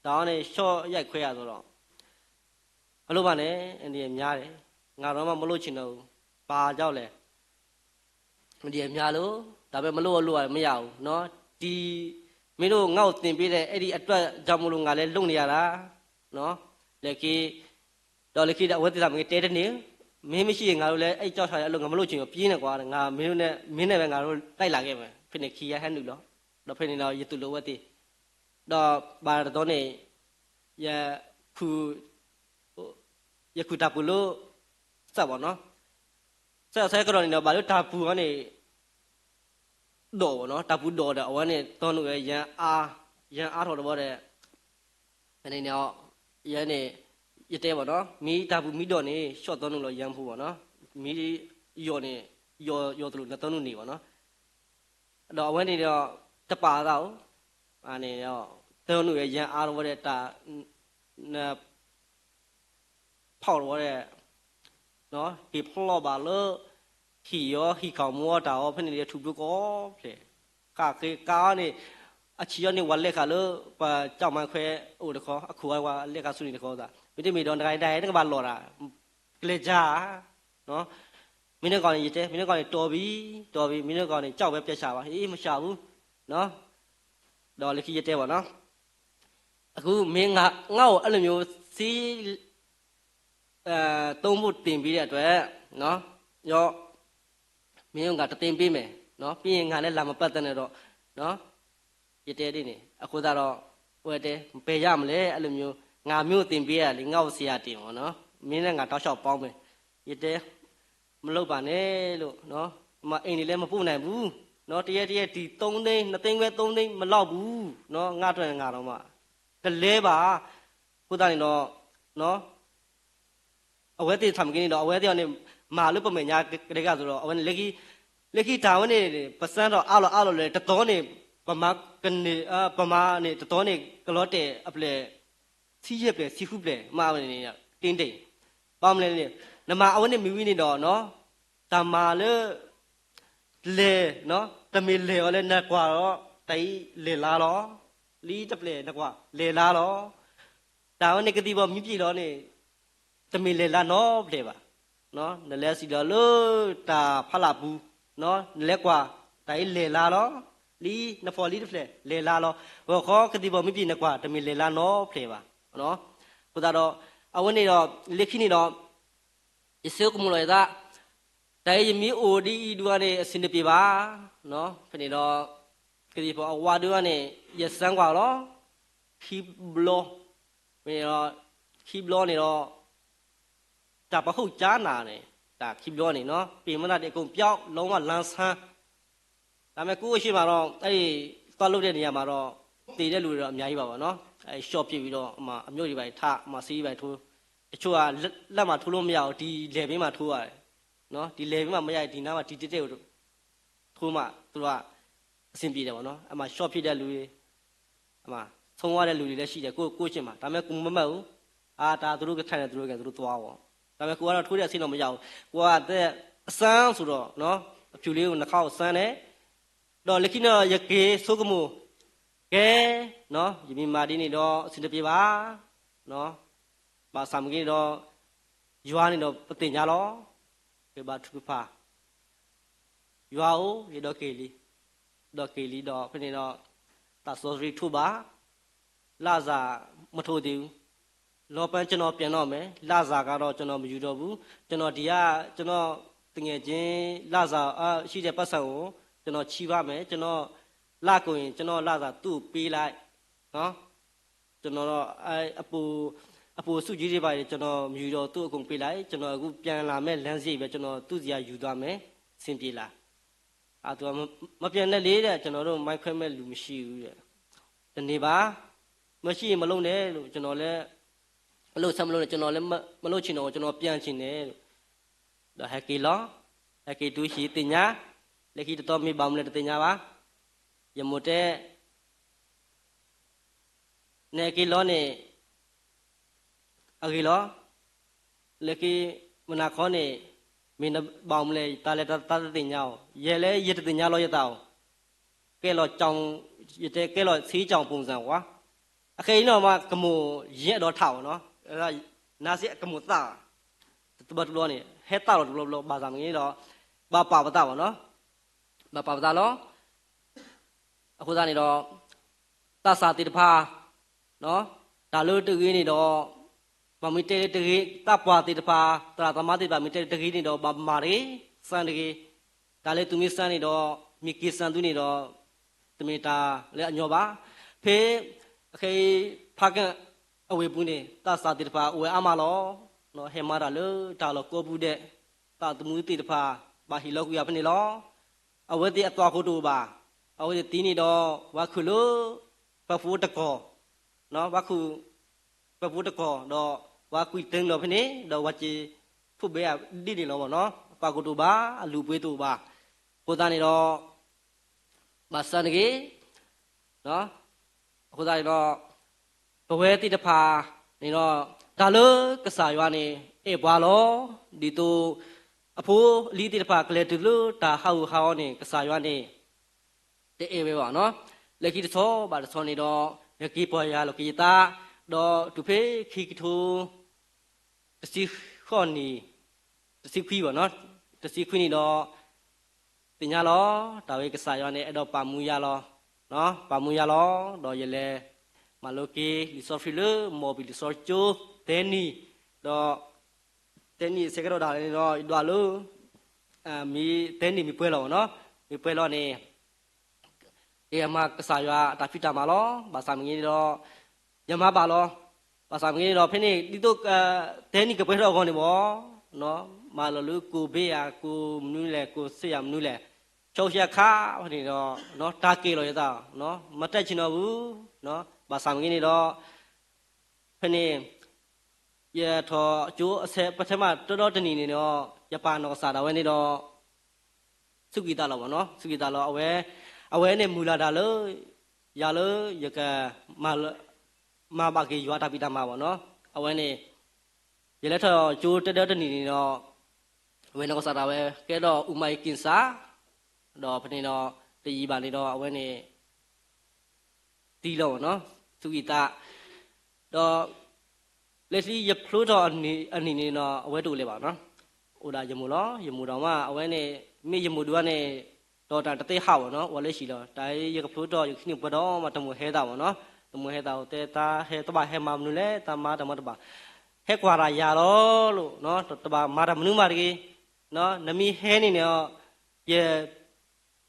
တောင်းနေရှော့ရိုက်ခွဲရဆိုတော့မလို့ပါနဲ့အန်ဒီရများတယ်ငါတော့မှမလို့ချင်တော့ဘူးပါကြောက်လဲအန်ဒီရများလို့ဒါပဲမလို့လို့မရဘူးနော်ဒီမင်းတို့ငေါ့တင်ပေးတဲ့အဲ့ဒီအတွက်ကြောင့်မလို့ငါလဲလုံနေရတာနော်လက်ကြီးတော့လက်ကြီးတော့ဝတ်တိတာမင်းတဲတဲ့နေမင်းမရှိရင်ငါတို့လည်းအဲ့ကြောက်ချာရအလုပ်ငါမလို့ချင်ဘူးပြင်းနေကွာငါမင်းတို့နဲ့ပဲငါတို့တိုက်လာခဲ့မယ်ဖိနေခီရဟန်နူလို့တော့ဖိနေတော့ရတူလို့ဝတ်တိတော့ဘာတော့နေယခုတာပူလို့စပါနော်ဆက်ကတော့နေတော့ဘာလို့တာပူကနေတော့နော်တာပူတော့တဲ့အဝမ်းနဲ့တောင်းလို့ရန်အားထော်တော့တဲ့ဖိနေတော့ရန်နေရတဲ့ပေါ့နော်မီတာပူမီတော့နေရှော့တောင်းလို့ရန်ဖို့ပေါ့နော်မီယောနေယောတို့နဲ့တောင်းလို့နေပေါ့နော်အဲ့တော့အဝမ်းနေတော့တပါတော့အနေတော့တောင်းလို့ရန်အားတော့တဲ့တာဖောက်တော့တဲ့နော်ဒီဖလောပါလို့ခီရောခီကောင်မောတာရောဖိနေရထူပကောဖြေကာနေအချီရနေဝလက်ခါလို့ပါကြောက်မှခွဲအိုတခေါအခုကလက်ကဆုနေတခေါသာမိတိမီတော့တိုင်းတကဘာလော်တာကလေကြနော်မင်းတို့ကောင်ရတဲ့မင်းတို့ကောင်တော်ပြီမင်းတို့ကောင်ကြောက်ပဲပြက်ရှာပါဟေးမရှာဘူးနော်တော့လက်ခီရတဲ့ပေါ့နော်အခုမင်းငါ့ကိုအဲ့လိုမျိုးစီးသုံးဖို့တင်ပြီးတဲ့အတွက်နော်ရောမင်းကတတင်ပေးမယ်နော်ပြီးရင်ငါလည်းလာမပတ်တဲ့နဲ့တော့နော်ရတဲ့ဒီနေအခုတော့ဝဲတဲ့ပယ်ရမလဲအဲ့လိုမျိုးငါမျိုးတင်ပေးရလေငါ့ကိုဆရာတင်ပေါ့နော်မင်းနဲ့ငါတောက်လျှောက်ပေါင်းမယ်ရတဲ့မလုပ်ပါနဲ့လို့နော်မအိမ်နေလည်းမပို့နိုင်ဘူးနော်တရက်ဒီ3သိန်း2သိန်းပဲ3သိန်းမလောက်ဘူးနော်ငါအတွက်ငါတော့မှကလေးပါခုသားနေတော့နော်အဝဲတေးทำกินတော့အဝဲတေးကနေမာလို့ပမေညာကလေးကဆိုတော့အဝဲလက်ကြီးဒါဝင်နေပစံတော့အားလို့လေတတော်နေပမာကနေပမာနေတတော်နေကလော့တဲ့အပလေစီရက်ပဲစီခုပဲမာဝင်နေတင်းတိန်ပါမလဲနေနမအဝဲနေမိဝီနေတော့နော်တမာလေနော်တမီလေော်လဲနကွာတော့တိုင်လေလာတော့လီတပလေနကွာလေလာတော့ဒါဝင်နေကတိပေါ်မြပြတော့နေတမီလေလာနော်ပလေပါနော်နလဲစီတော့လို့တာဖလာဘူးနော်နလဲကွာတိုင်လေလာတော့လီနဖော်လီတပလေလေလာတော့ဘောခေါ်ကတိပေါ်မြပြနကွာတမီလေလာနော်ပလေပါနော်ဘုရားတော့အဝနေတော့လက်ခိနေတော့အစေကမလို့ရတိုင်မီအိုဒီဒူကနေအစင်တပြေပါနော်ဖနေတော့ကတိပေါ်အဝါဒူကနေရစန်းကွာတော့ခီဘလောမင်းတော့ခီဘလောနေတော့ဒါပဟုတ်ကြားနာနေဒါခီဘလောနေနော်ပြင်မနာတဲ့အကုန်ပြောက်လုံးဝလန်းဆန်းဒါပေမဲ့ကိုယ့်အရှိမတော့အဲ့ဒီသွားလုပ်တဲ့နေရာမှာတော့တည်တဲ့လူတွေတော့အများကြီးပါပါနော်အဲ့ short ဖြစ်ပြီးတော့အမျိုးတွေပဲထအမစီးပဲထိုးတ တချို့ကလက်မှာထိုးလို့မရဘူးဒီလေဘေးမှာထိုးရတယ်နော်ဒီလေဘေးမှာမရဒီနားမှာဒီတက်တက်ကိုထိုးမှသူတို့ကအဆင်ပြေတယ်ပေါ့နော်အမှ short ဖြစ်တဲ့လူတွေအမှဆုံးသွားတဲ့လူတွေလည်းရှိတယ်ကိုချင်းမှာဒါပေမဲ့ကိုမမတ်ဘူးဒါသူတို့ကထိုင်တယ်သူတို့ကသူတို့သွားပေါ့ဒါပေမဲ့ကိုကတော့ထိုးတဲ့အဆင့်တော့မရဘူးကိုကအတဲ့အစမ်းဆိုတော့နော်အဖြူလေးကိုနှာခေါက်စမ်းတယ်တော့လက်ခိနော်ရကေဆိုကမှုကဲနော်ယမီမာဒီနေတော့အစင်တပြေပါနော်ဘာဆမ်ကြီးတော့ရွာနေတော့ပတင်ကြလောကေဘာထူဖာရွာအိုရတော့ကေလီတော့ဖိနေတော့တာဆိုရီထူပါလာစာမထိုးသေးဘူးလောပန်းကျွန်တော်ပြန်တော့မယ်လာစာကတော့ကျွန်တော်မယူတော့ဘူးကျွန်တော်ဒီကကျွန်တော်တငယ်ချင်းလာစာရှိတဲ့ပတ်စံကိုကျွန်တော်ချီပါမယ်ကျွန်တော်လာကိုရင်ကျွန်တော်လာစာသူ့ပေးလိုက်နော်ကျွန်တော်တော့အပူစုကြီးတွေပါကျွန်တော်မယူတော့သူ့အကုန်ပေးလိုက်ကျွန်တော်အခုပြန်လာမဲ့လမ်းစိတ်ပဲကျွန်တော်သူ့စီကယူသွားမယ်စင်ပြေလားသူကမပြန်နဲ့လေတဲ့ကျွန်တော်တို့မိုက်ခွဲမဲ့လူမရှိဘူးတဲ့ဒီနေ့ပါမရှိရင်မလုံးနဲ့လို့ကျွန်တော်လည်းမလို့ဆက်မလို့နဲ့ကျွန်တော်လည်းမလို့ချင်တော့ကျွန်တော်ပြန်ချင်တယ်လို့ဒါဟက်ကီလောဟက်ကီတူရှိတင်ညာလက်ခိတော်မိပါမလဲတင်ညာပါယမတဲ့နေကီလောနဲ့အကီလောလက်ကီမနာခေါနဲ့မင်းဘောင်မလဲတာလက်တာတင်ညာရဲလဲရတင်ညာလောရတောကဲလောကြောင်ရတဲ့ကဲလောစီးကြောင်ပုံစံကွာအခေနော်မကမိုရက်တော့ထောက်နော်အဲ့ဒါနာစီကမိုတာတပတ်လောနေဟဲတာလောဘာသာမင်းတော့ဘာပါပတာပေါ့နော်ဘာပါပတာလောအခုသားနေတော့တသတိတဖာနော်ဒါလို့တကြီးနေတော့မမီတဲတကြီးတပွားတိတဖာတရာသမတိပါမီတဲတကြီးနေတော့ဘာမာရီစံတကြီးဒါလေသူမီစံနေတော့မိကီစံသူနေတော့တမီတာလေအညောပါဖေးအခေဖာကအဝေပူနေတသတိတဖာအဝေအမလောနော်ဟေမာဒါလို့ဒါလောကိုပူတဲ့တသမူတိတဖာဘာဟီလောက်ရဖနေလောအဝေတိအတော်ခုတူပါအဝေတီနေတော့ဝါခုလို့ပဖူတကောနော်ဝါခုပဖူတကောတော့ဝါကွီတင်းတော့ဖနေတော့ဝါချီဖုဘေးဒီနေလောပေါ့နော်ပါကုတူပါအလူပွေးတူပါကိုသားနေတော့မဆန်ကြီးနော်ကိုသားနေတော့ဘဝဲတိတဖာနေတော့ဒါလို့ကစားရွာနေဘွာလောဒီတူအဖိုးလီတိတဖာကလေးတူလို့ဒါဟောနေကစားရွာနေတဲ့ပဲပေါ့နော်လက်ကြီးသောဘာသောနေတော့ရကီပေါ်ရလောကီတာတော့သူဖေးခီကထိုတစီခေါနီတစီခွီပေါ့နော်တစီခွီနေတော့တင်ညာလောဒါဝေကစားရွာနေအဲ့တော့ပါမူရလောနော်ပါမူရလောတော့ရလေမလိုကီလီဆိုဖီလမော်ဘီလီဆိုချိုတဲနီတော့တဲနီစကတော့ဒါလည်းတော့တွာလို့မီတဲနီမီပွဲလောနော်မီပွဲလောနေမကစားရွာတာဖီတာမာလောဘာသာမငင်းတော့ယမပါလောဘာသာမငင်းတော့ဖိနေဒီတော့တဲနီကပွဲတော့ခေါနေဘောနော်မာလလူကိုဘေးယာကိုမနူးလေကိုဆေးရမနူးလေချောချက်ခါဖိနေတော့နော်တာကေလောရတာနော်မတက်ချင်တော့ဘူးနော်ဘာသာမငင်းနေတော့ဖိနေရထောအကျိုးအဆက်ပထမတော်တနီနေတော့ယပန်တော့စာတော်ဝဲနေတော့စုဂီတာလောပေါ့နော်စုဂီတာလောအဝဲနဲ့မူလာတာလို့ရလို့ရကမဘာကေရွာတာပိတာမှာပေါ့နော်အဝဲနဲ့ရလက်ထောကျိုးတက်တနီနေတော့ဝဲတော့စားတာပဲကဲတော့ဥမိုင်ကင်စာတော့ဖနေတော့တည်ပါနေတော့အဝဲနဲ့တီးလို့နော်သူဂီတာတော့လက်ရှိရဖလို့တော့အနေနေတော့အဝဲတူလေပါနော်ဟိုဒါရမူလောရမူတော့မှအဝဲနဲ့မိရမူတူကနေတော့တာတသေးဟောက်နော်ဝါလေးရှိတော့ဒါရကဖလို့တော့ယခိနဘတော့မတမဟဲတာပေါ့နော်တမဟဲတာတဲတာဟဲတဘာဟဲမမနူလေတမတမတဘာဟဲကွာရာရတော့လို့နော်တဘာမာရမနူမာရီနော်နမီဟဲနေတော့ရ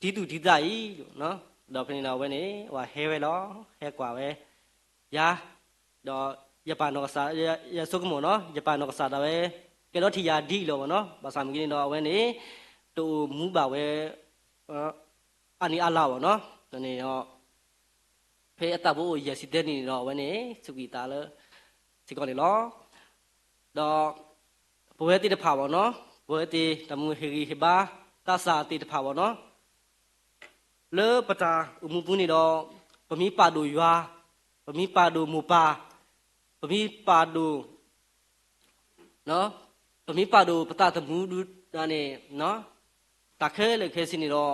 ဒီတူဒီသားကြီးလို့နော်တော့ဖနေတော့ဝဲနေဟိုဟဲပဲလောဟဲကွာပဲရာတော့ယပန်တော့စာရဆုကမောနော်ယပန်တော့စာတာပဲကဲတော့ထီယာဒီလောပေါ့နော်ဘာသာမကြီးနေတော့ဝဲနေတူမူပါဝဲအနီအလာပေါ့နော်ဒီနေ့တော့ဖေးအတဘိုးရစီတဲ့နေတော့ဝဲနေစုကီတာလဲစီကောနေလော တော့ဘဝတိတဖာပေါ့နော်ဘဝတိတမှုဟေရီဟေဘာတဆာတိတဖာပေါ့နော်လေပတာဥမှုပူနေတော့ပမိပါဒူရွာပမိပါဒူမူပါပမိပါဒူနော်ပမိပါဒူပတာတမှုဒူဒါနေနော်တခဲလေခဲစီနေတော့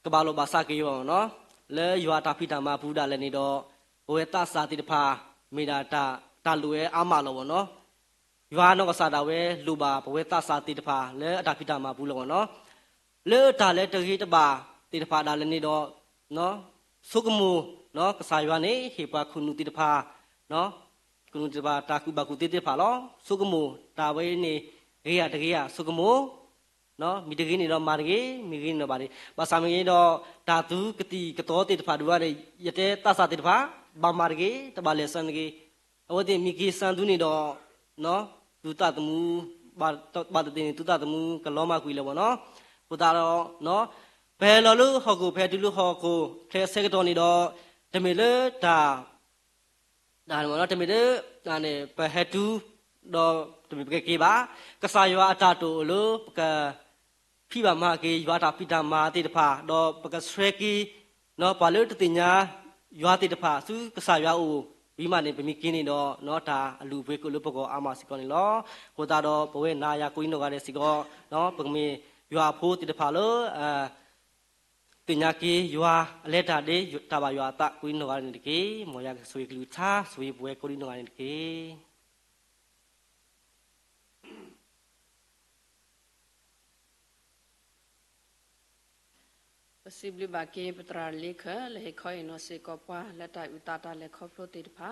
ကဘာလိုဘာစာကေရောနော်လေရွာတာဖိတာမဘူးဒါလည်းနေတော့ဘဝတဆာတိတဖာမေဒါတာလူရဲ့အာမလောပေါ့နော်ရွာနောက်ကစားတာဝဲလူပါဘဝတဆာတိတဖာလဲအတာဖိတာမဘူးလောပေါ့နော်လေတာလဲတကြီးတပါတိတဖာဒါလည်းနေတော့နော်စုကမူနော်ကစားရွာနေဟေပါခုနုတိတဖာနော်ခုနုတိတဖာတာကုဘကုတိတဖာလောစုကမူတာဝဲနေရေရတကြီးရစုကမူနော်မိတကြီးနေတော့မာတကြီးမိကြီးနေတော့ပါလေဘာသာမကြီးတော့ဓာတုကတိကတော်တိတဖာတို့ရတဲ့ရတဲ့တဆာတိတဖာဘာမာတကြီးတပါလေစံကြီးအဝတိမိကြီးစံသူနေတော့နော်သူတတမှုဘာတည်သူတတမှုကလောမကွေလောပေါ့နော်ဟိုတာတော့နော်ဘယ်လောလို့ဟောကိုဖဲတူလို့ဟောကိုဖဲဆက်တော်နေတော့တမေလေဒါမောနော်တမေလေဒါနေဘဟတူတော့တမေပကေပါကဆာယောအတာတိုလို့ပကဖိပါမကေရွာတာပိတာမာတိတဖာတော့ပကဆွဲကီနော်ဘာလို့တတိညာရွာတိတဖာစုကဆာယောဦးဝိမာနေပမိကင်းနေတော့နော်ဒါအလူဘွေကိုလို့ပကောအာမစီကောနေလောဟိုတာတော့ဘဝဲနာယာကိုင်းတော့ကတဲ့စီကောနော်ပကမေရွာဖိုးတိတဖာလို့တင်ညာကေရွာအလက်တာဒေတာပါရွာတကိုင်းတော့ကနေတကေမောရဆွေကလူချာဆွေဘွဲကိုင်းတော့ကနေတကေสิบลิบาเกปตราเลขเลขอยนอเสกอปวาละตาอุตาตาเลขอโปรติตพา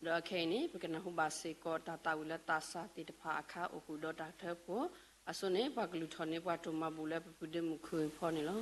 ดอเคนี่ปกนะหุบาเสกอตาตาอุละตาสาติตพาคาโอกุดอตาเทโปอสุเนปากลุทอเนปวาตุมาบุเลปปุเดมุคุยพอนี่ลอ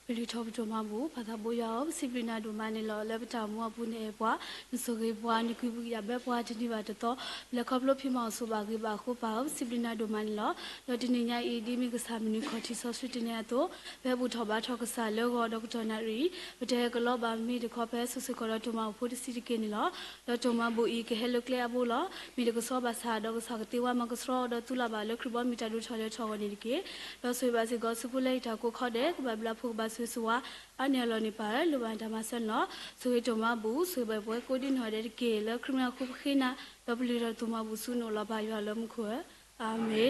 ဘယ်လိုထောက်ကြမှာဘူးဘာသာဘိုးရောစီပလနာဒိုမနီလောလက်ပတာမွားဘူးနေပွားဆိုကေပွားနိကူဘူးရဘဲပွားတတိပါတော့လက်ခေါပလို့ဖြစ်မအောင်ဆိုပါကေပါခုပါစီပလနာဒိုမနီလောလော်တင်ညာအီဒီမီကဆာမနီခေါတီဆော့ဆွစ်တင်ရတော့ဘဲဘူးထောက်ပါထောက်ကစားလောကောဒေါက်တာနာရီဘတဲကလောပါမီတခေါဖဲဆုစကောတိုမဖို့တစီတကေနီလောလော်တိုမဘူအီကဟဲလိုကလျာဘူးလောမီတကဆောပါစာတော့ဆောကတေဝမကဆောတော့တူလာပါလောခရဘမီတာဒူချော်လေချော်ကနေကေလောဆွေပါစီကောစပူလိုက်တာကိုခေါ်တဲ့ကဘဘလာဖုပါဆွေဆွာအနေလောနေပါလူပန်ဓမ္မဆန်နော်ဆိုရတော်မဘူးဆိုပဲပွဲကိုတင်ဟောတဲ့ကေလခရမခုခိနာဘဘလီရတော်မဘူးဆုနောလဘာရွာလမခွအာမေ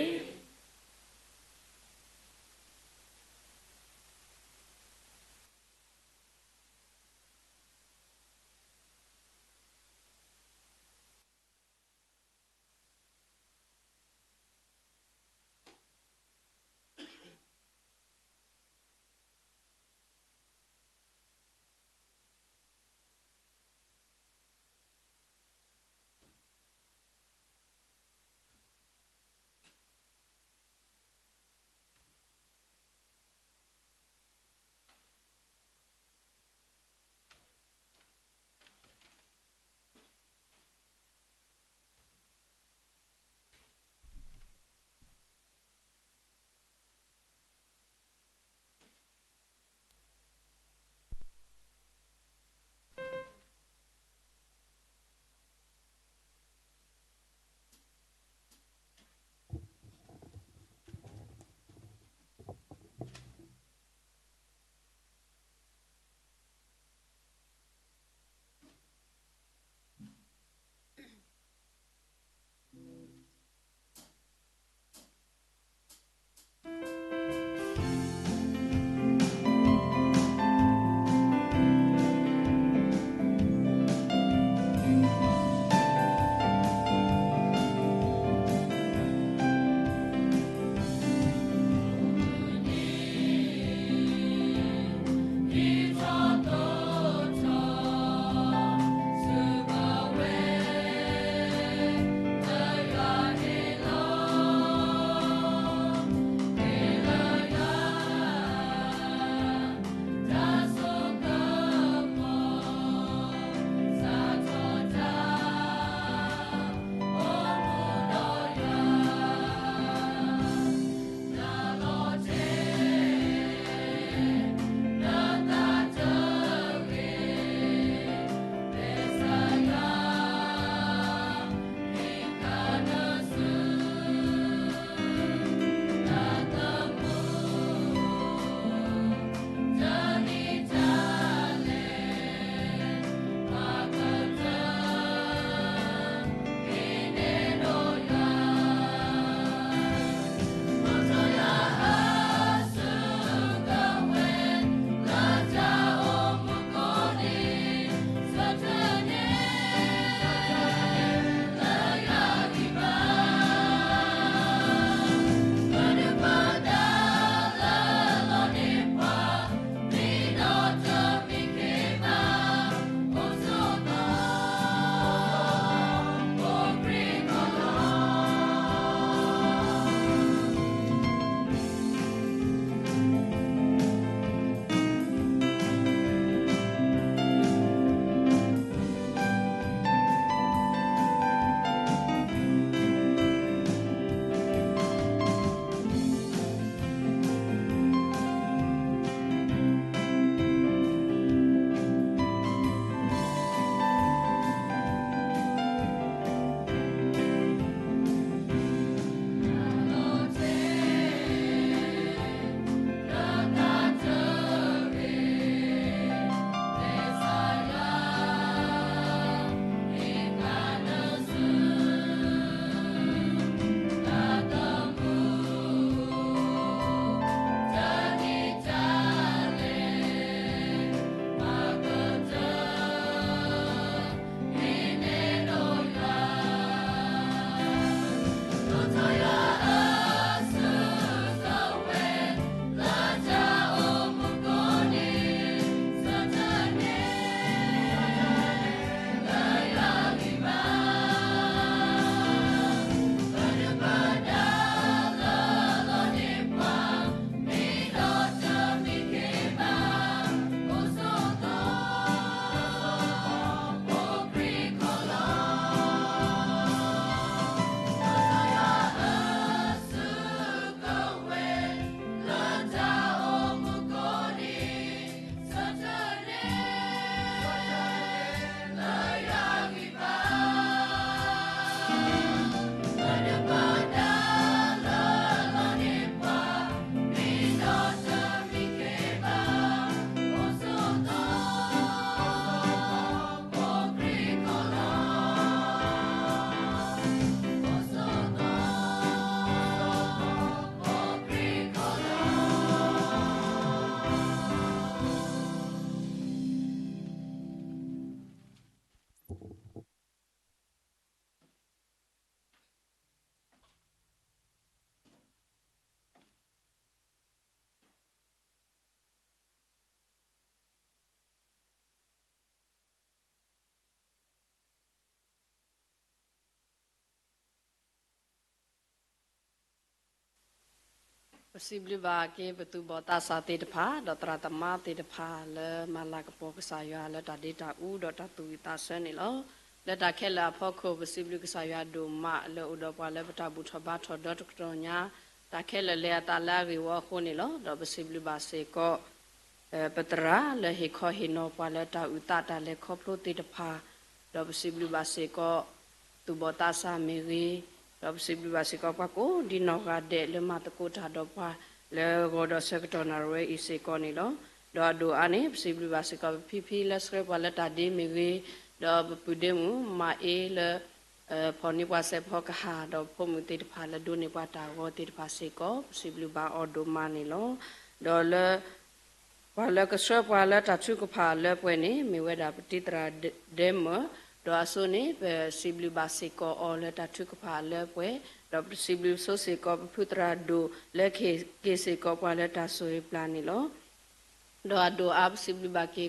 possible ba ke betu bota sa te de pha do tra ta ma te de pha le ma la ka po ka sa ya le ta de ta u do ta tu ta sen ni lo le ta khe la pho kho possible ka sa ya do ma le u do pa le ta bu tho ba tho do to nya ta khe le ta la ri wo kho ni lo do possible ba se ko patra le he kho he no pa le ta u ta le kho plo te de pha do possible ba se ko tu bota sa me riတော့ possible ပါစီကောပါကိုဒီနောက်ကတဲ့လမတကိုတာတော့ပါလေကိုတော့စကတော်နာရဲအစီကောနေလို့တော့ဒိုအနေ possible ပါစီကောဖီလက်စရပါလက်တာဒီမီရီတော့ပူဒမှုမအေးလေဖော်နေပါစေဖော်ကဟာတော့ဖုံမူတေတဖာလက်ဒိုနေပါတာရောတေတဖာစီကော possible ပါအော်ဒိုမနေလို့တော့လေဘာလကစပါလက်တာချုကဖာလက်ပွဲနေမိဝဲတာပတိတရာဒဲမတော့အစိုးနေpossible ပါစီကောအော်လက်တာချုကဖာလက်ပွဲတော့ possible ဆိုစီကောဖုတရာဒိုလက်ခေကေစီကောပါလက်တာဆိုရပလာနေလို့တော့ဒိုအ possible ပါကေ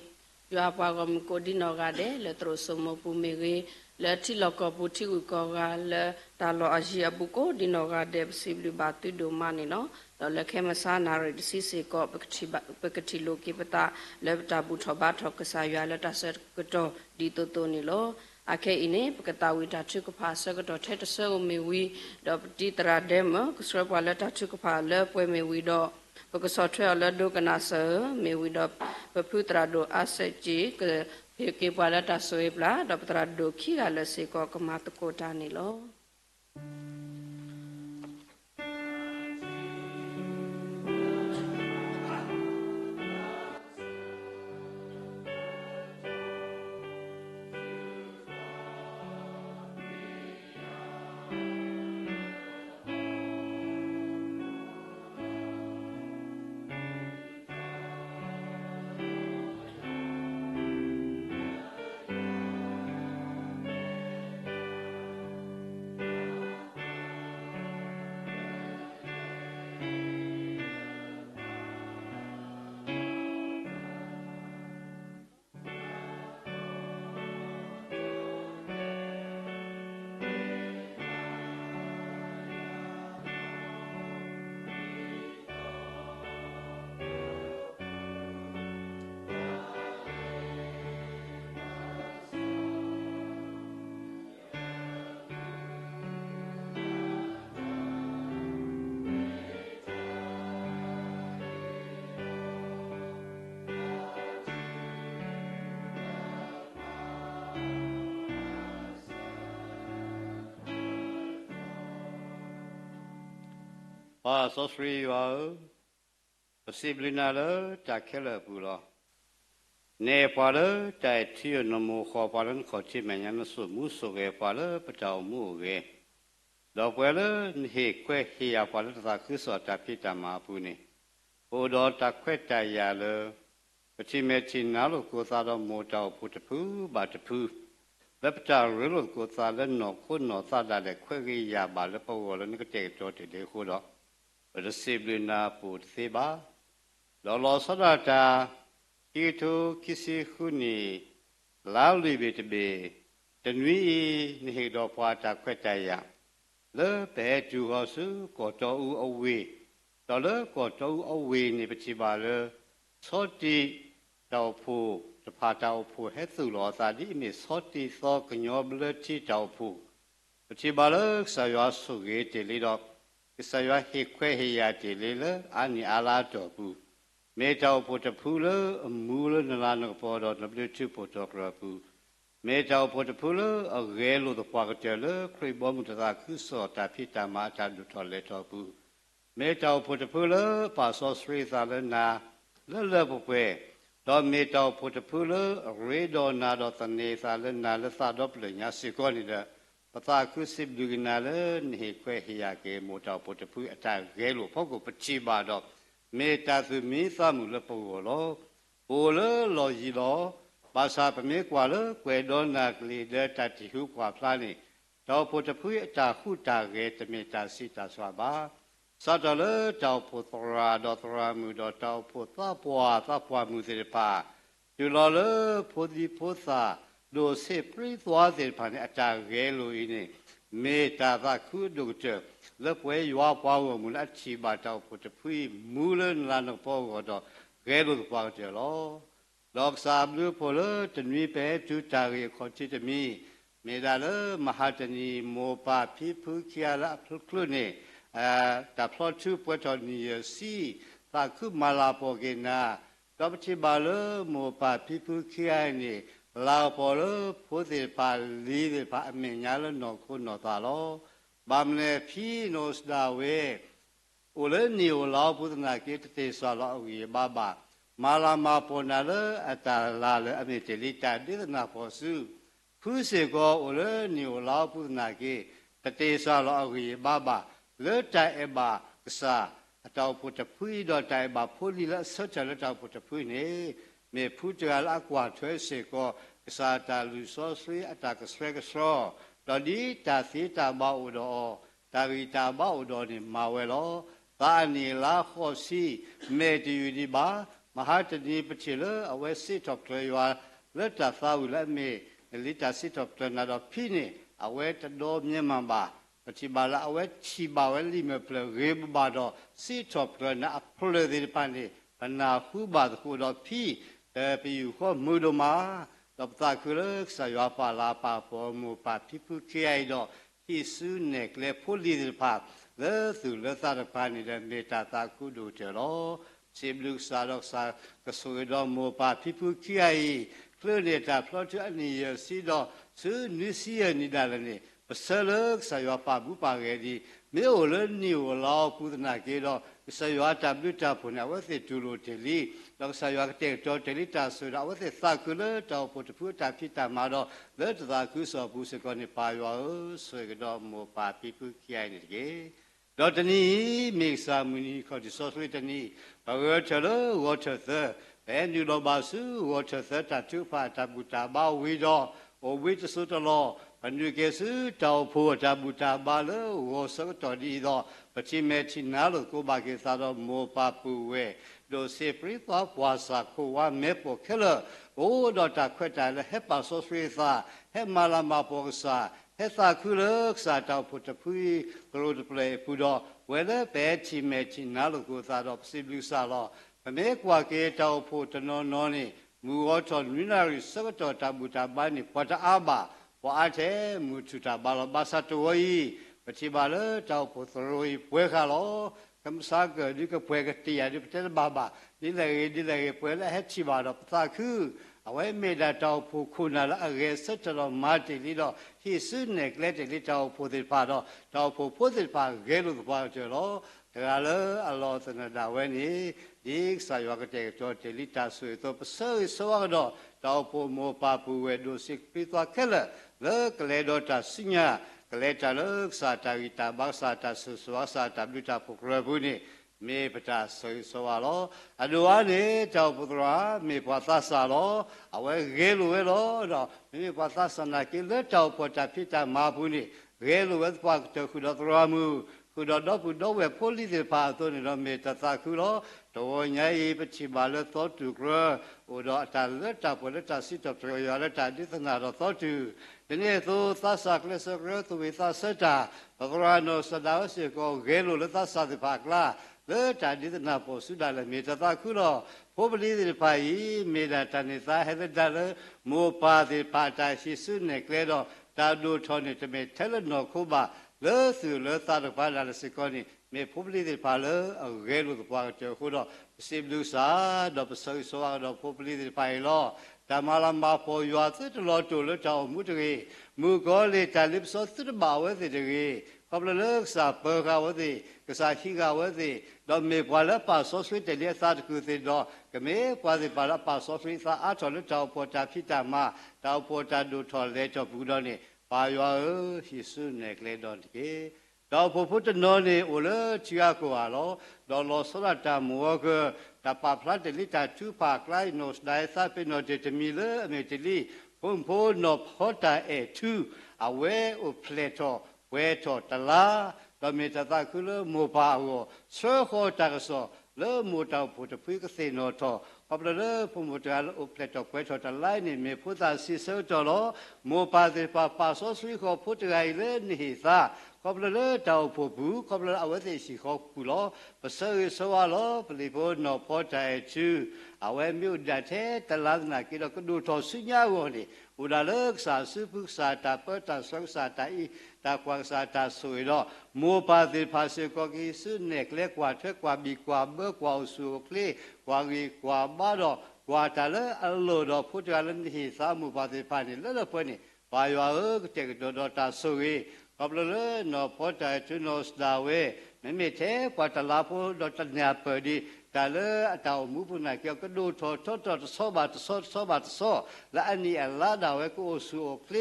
ရွာပွားကမကိုဒီနောကတဲ့လက်ထရစမပူမေရီလက်တီလောကပူတီကောကလက်တာလောအရှိအပူကိုဒီနောကတဲ့ possible ပါတူဒိုမနေနော်တော့လက်ခဲမဆာနာရဒစီစီကောပကတိလိုကိပတာလက်တာဘူးထဘာထကဆာရွာလက်တာဆက်ကတော့ဒီတိုနေလို့အခဲအင်းပကတာဝီတာချုကဖာဆကတော့ထဲတဆဲမေဝီတော့ဒီတရာဒဲမကစရပါလက်တာချုကဖာလက်ပွဲမေဝီတော့ပကစောထွဲလက်ဒုကနာဆမေဝီတော့ပဖုတရာဒိုအဆက်ကြီးကေပါလက်တာဆွေပလာတော့ပတရာဒိုခီရလက်စေကောကမတကိုတာနေလို့ Sorcery you possibly nala takela pula. Ne pala tai tio no mo khopalan khochi menyan su muso ge pala patau mu ge. Do pala he kwe he ya pala ta kuso ta pita ma puni. O do ta kwe ta ya le. Pati me tin nalo ko sa do mo ta putapu ba tapu. Lepta rilo ko sa le no ko no sa da le kwe ge ya ba le po le ni ke te to te de ko do. Possibly na put theba. Lolo sadata kito kisi huni lauli bitbe tenui ni do pata kwetaya. Le pe tu hosu ko to u awe. To le ko to u awe ni petiba le soti tau pu te pata u pu hetsu lo sa di ni soti so knyo ble ti tau pu. Petiba le sa yo su ge te li do Kisaya he kwe he ya te lele ani ala topu. Me tau pota pula a mula nalana podo na blitu potokrapu. Me tau pota pula a gelo the pakatela kri bomu ta kuso ta pita mata du tole topu. Me tau pota pula pa so sri salana le level kwe. Do me tau pota pula a redo na do tane salana le sa dople nya sikoni da. Pata kusip duginale ni kwe hiyake mota potapu ata gelo poko pachiba do me ta su mi sa mu le po lo o le lo yi lo ba sa pa me kwa le kwe do na kli de ta ti hu kwa pla ni do potapu ata hu ta ge te me ta si ta swa ba sa do le ta po tra do tra mu do ta po ta pwa mu se pa tu lo le po di po sa do se pri thwa se pa ne ata ge lo yi ni မေတ္တာသာခုဒုကြလက်ပွဲရွာပွားဝမူလအချီပါတောက်ဖို့တဖွေမူလလာနပေါ်တော့ဂဲလို့ပွားကြလောလောကစာဘလူဖို့လတနွေပဲတူတာရီခေါ်ချစ်တမီမေဒါလမဟာတနီမောပါဖိဖူခီယာလာဖလုကလုနေတာဖလောတူပွတ်တော်နီစီသာခုမာလာပေါ်ကေနာတော့ချီပါလမောပါဖိဖူခီယာနေလာပေါ်လဖိုးစီပါလီဒီပါအမညာလနော်ခုနော်တာလောဘာမလဲဖီနိုစဒါဝေအိုလနီအိုလာပုဒနာကေတေဆာလာဝီဘာဘာမာလာမာပေါ်နာလအတာလာလအမေတလီတာဒီနာပေါ်စုဖူးစေကောအိုလနီအိုလာပုဒနာကေတေဆာလာဝီဘာဘာလေတိုင်အဘာကစားအတောက်ပုတဖွေးတော့တိုင်ဘာဖိုလီလဆွတ်ချလတောက်ပုတဖွေးနေမေဖူးကြလာကွာထွဲစေကောကစားတာလူစောဆွေအတာကဆွဲကစောတော်ဒီတာစီတာဘောက်တော်တာဝီတာဘောက်တော်နေမာဝဲလောသာနီလာခောစီမေတီယူဒီဘာမဟာတတိပချေလအဝဲစစ်တော်ထွေရွာလက်တာသာဝလက်မေလီတာစစ်တော်ထွေနာတော်ဖိနေအဝဲတတော်မြင်မှန်ပါပချီဘာလာအဝဲချီပါဝဲလီမပလရေဘာတော်စစ်တော်ထွေနာအဖလေဒီပန်နေပနာခုဘာခုတော်ဖိတေပီယူခောမူဒမာတော့တာခုလဆာရွာပါလာပါပေါ်မူပါဖိဖူခေအိုင်တော့ဟိစုနေကလေဖိုလီဒီပါလေသူလေသာရပါနေတဲ့မေတ္တာတာကုဒုတေလောစေဘလူစာတော့စာကဆူတော့မူပါဖိဖူခေအိုင်ဖလနေတာဖလော့ချအနီယစီတော့သူနုစီယနေတာလည်းပစလဆာရွာပါဘူးပါခဲ့ဒီမေအိုလနီဝလာကုဒနာကေတော့ဆာရွာတဘလူတာဖုန်အဝစီတူလိုတေလီလောကဆာရွာတဲ့တော်တေလီတာဆိုတော့အဝစီသာကုလတောပုတဖူတာဖြစ်တာမှာတော့လက်တသာကုစောဘူးစကောနေပါရွာဆိုကြတော့မောပါပိပုခိုင်နေကေတော့တနီမေစာမူနီခေါ်ဒီဆော့ဆွေတနီဘဝချလောဝတ်သဘယ်နူလောပါစုဝတ်သတာသူဖာတဘူတာဘာဝီတော့ဝိတဆုတလောအနုကေစုတောက်ဖို့တဘူတာဘာလောဝဆောတော်ဒီတော့ပချိမေချိနာလို့ကိုပါကေသာတော့မောပါပူဝဲဒိုစေပရိသောပွာစာကိုဝမေပိုခဲလအိုဒတာခွတ်တာလေဟက်ပါဆောဆွေသာဟက်မာလာမာပေါ်စာဟက်သာခုလစာတောက်ဖို့တဖူးကရိုဒပလေပူတော့ဝဲလေပဲချိမေချိနာလို့ကိုသာတော့စီဘလူစာလောအမေကွာကေတောက်ဖို့တနော်နော်နေမူဝတော်နွိနာရီစကတော်တဘူတာဘာနေပတအာဘာဝါတဲ့မူထူတာဘာလဘာစာတော်ဝီပချိဘာလတောက်ဖို့သရိုးပွဲခါလောကမ္စာကဒီကပွဲကတရားဒီပတဲ့ဘာဘာဒီလေပွဲလေဟက်ချီဘာတော့သာခုအဝဲမေတာတောက်ဖို့ခုနာလာအရေစက်တော်မာတီလီတော့ဟိစုနေကလက်တီတောက်ဖို့ဒီပါတော့တောက်ဖို့ဖို့ဒီပါဂဲလို့ပါကြလောဒါကလည်းအလောသနတာဝဲနေဒီဆာယောကတဲ့တော်တီလီတာဆွေတော့ပစောစောတော့တောက်ဖို့မောပါပူဝဲဒိုစစ်ပိသွားခဲလေကလေတော့တာစညာကလေတာလို့စာတာဂီတာဘာစာတာဆူဆွာစာတာဘလူတာပုကရဘူးနေမေပတာဆွေဆွာလောအလိုအားနေတောက်ပုတရာမေပွားသစာလောအဝဲရဲလိုဝဲလောတော့မေပွားသစာနာကိလေတောက်ပေါ်တာဖြစ်တာမာဘူးနေရဲလိုဝဲပွားတခုတော့သရမှုခုတော့ဘူးတော့ဝဲပိုလီဒီပါတော့နေတော့မေတသခုလောတော်ညာဤပချိပါလောသောတုကရဟိုတော့တာလက်တာပေါ်လက်တာစစ်တော့ရရလက်တာဒီသနာတော့သောတုဒီနေ့သို့သသကလစကရသူဝိသစတာဘဂရနောစဒါဝစေကိုဂဲလိုလက်သသတိပါကလာလေတာဒီသနာပေါ်စုဒါလည်းမေတ္တာခုတော့ဘုပလီဒီပါဤမေတ္တာတနိသာဟဲ့ဒါလည်းမောပါတိပါတာရှိစုနေကလေတော့တာဒုထောနေတမေထဲလနောခုပါလေစုလေသာတပါလာစကောနေမေဘုပလီဒီပါလေဂဲလိုတပွားချေခုတော့စေဘလူစာတော့ပစောစောတော့ဘုပလီဒီပါလောဓမ္မလာမပေါ်ရွာစစ်တော်တူလတောင်းမှုတရေမူကောလေတလိပစောစစ်ဘာဝဲစစ်တရေကပလလစာပေကဝတိကစားခိကဝတိတော့မေပွာလပါဆောဆွေတလေသာတကူစစ်တော့ကမေပွာစီပါလပါဆောဆွေသာအထော်လတောင်းပေါ်တာဖြစ်တာမတောင်းပေါ်တာဒုထော်လေတော့ဘူးတော့နေပါရွာဟိစုနေကလေးတော့တေတော့ဘုဖုတနောနေအိုလချီယာကိုဟာလောတော့လောစရတာမောကတပပလာတလီတာတူပါကလိုက်နိုစဒိုင်သာပနောတေတမီလအမေတလီဘုံဖိုးနောဖောတာအေတူအဝဲအိုဖလက်တော့ဝဲတော့တလားတော့မေတတာခုလမောပါဟောဆွေခေါ်တာကစောလေမောတောက်ဖို့တဖွေးကစေနောတော့ ขอบเลยผมพูดถึงอุปเลตกเวทจะไล่นี่มีพุทธาสิเสจลอโมปาติปาปาโซสุยขอพูดถึงไอ้เล่นนี่ซาขอบเลยเจ้าผู้บุขอบเลยเอาไว้ที่สิขอผู้ล้อภาษาสวาล้อปริบูนอพอใจชื่อเอาไว้มิวดาเทตลาดนักกิโลก็ดูทอสุญญาวนี่อุดาเลิกสาสุภุสาตาเปิดตาสังสาตาอีตาควางสาตาสวยล้อโมปาติภาษิกกิสุเนกเล็กกว่าเทกว่าบีกว่าเมื่อกว่าสุเพลกว่าวีกว่าบ้าดอกว่าแต่ละอัลโลดอพุทธาลันที่สามุปาติภาณิแล้วละเพิ่นนี่ปายว่าเจกดอตาสวยกับเลยนอพอใจจุนอสดาเวไม่มีเทกว่าตลาพูดอตญาเปิดีแต่เลยเจ้ามุปุนัยเกี่ยวก็ดูทอทอสอบาตสอบาตสอและอันนี้อัลลาดาเวก็โอสุโอเพล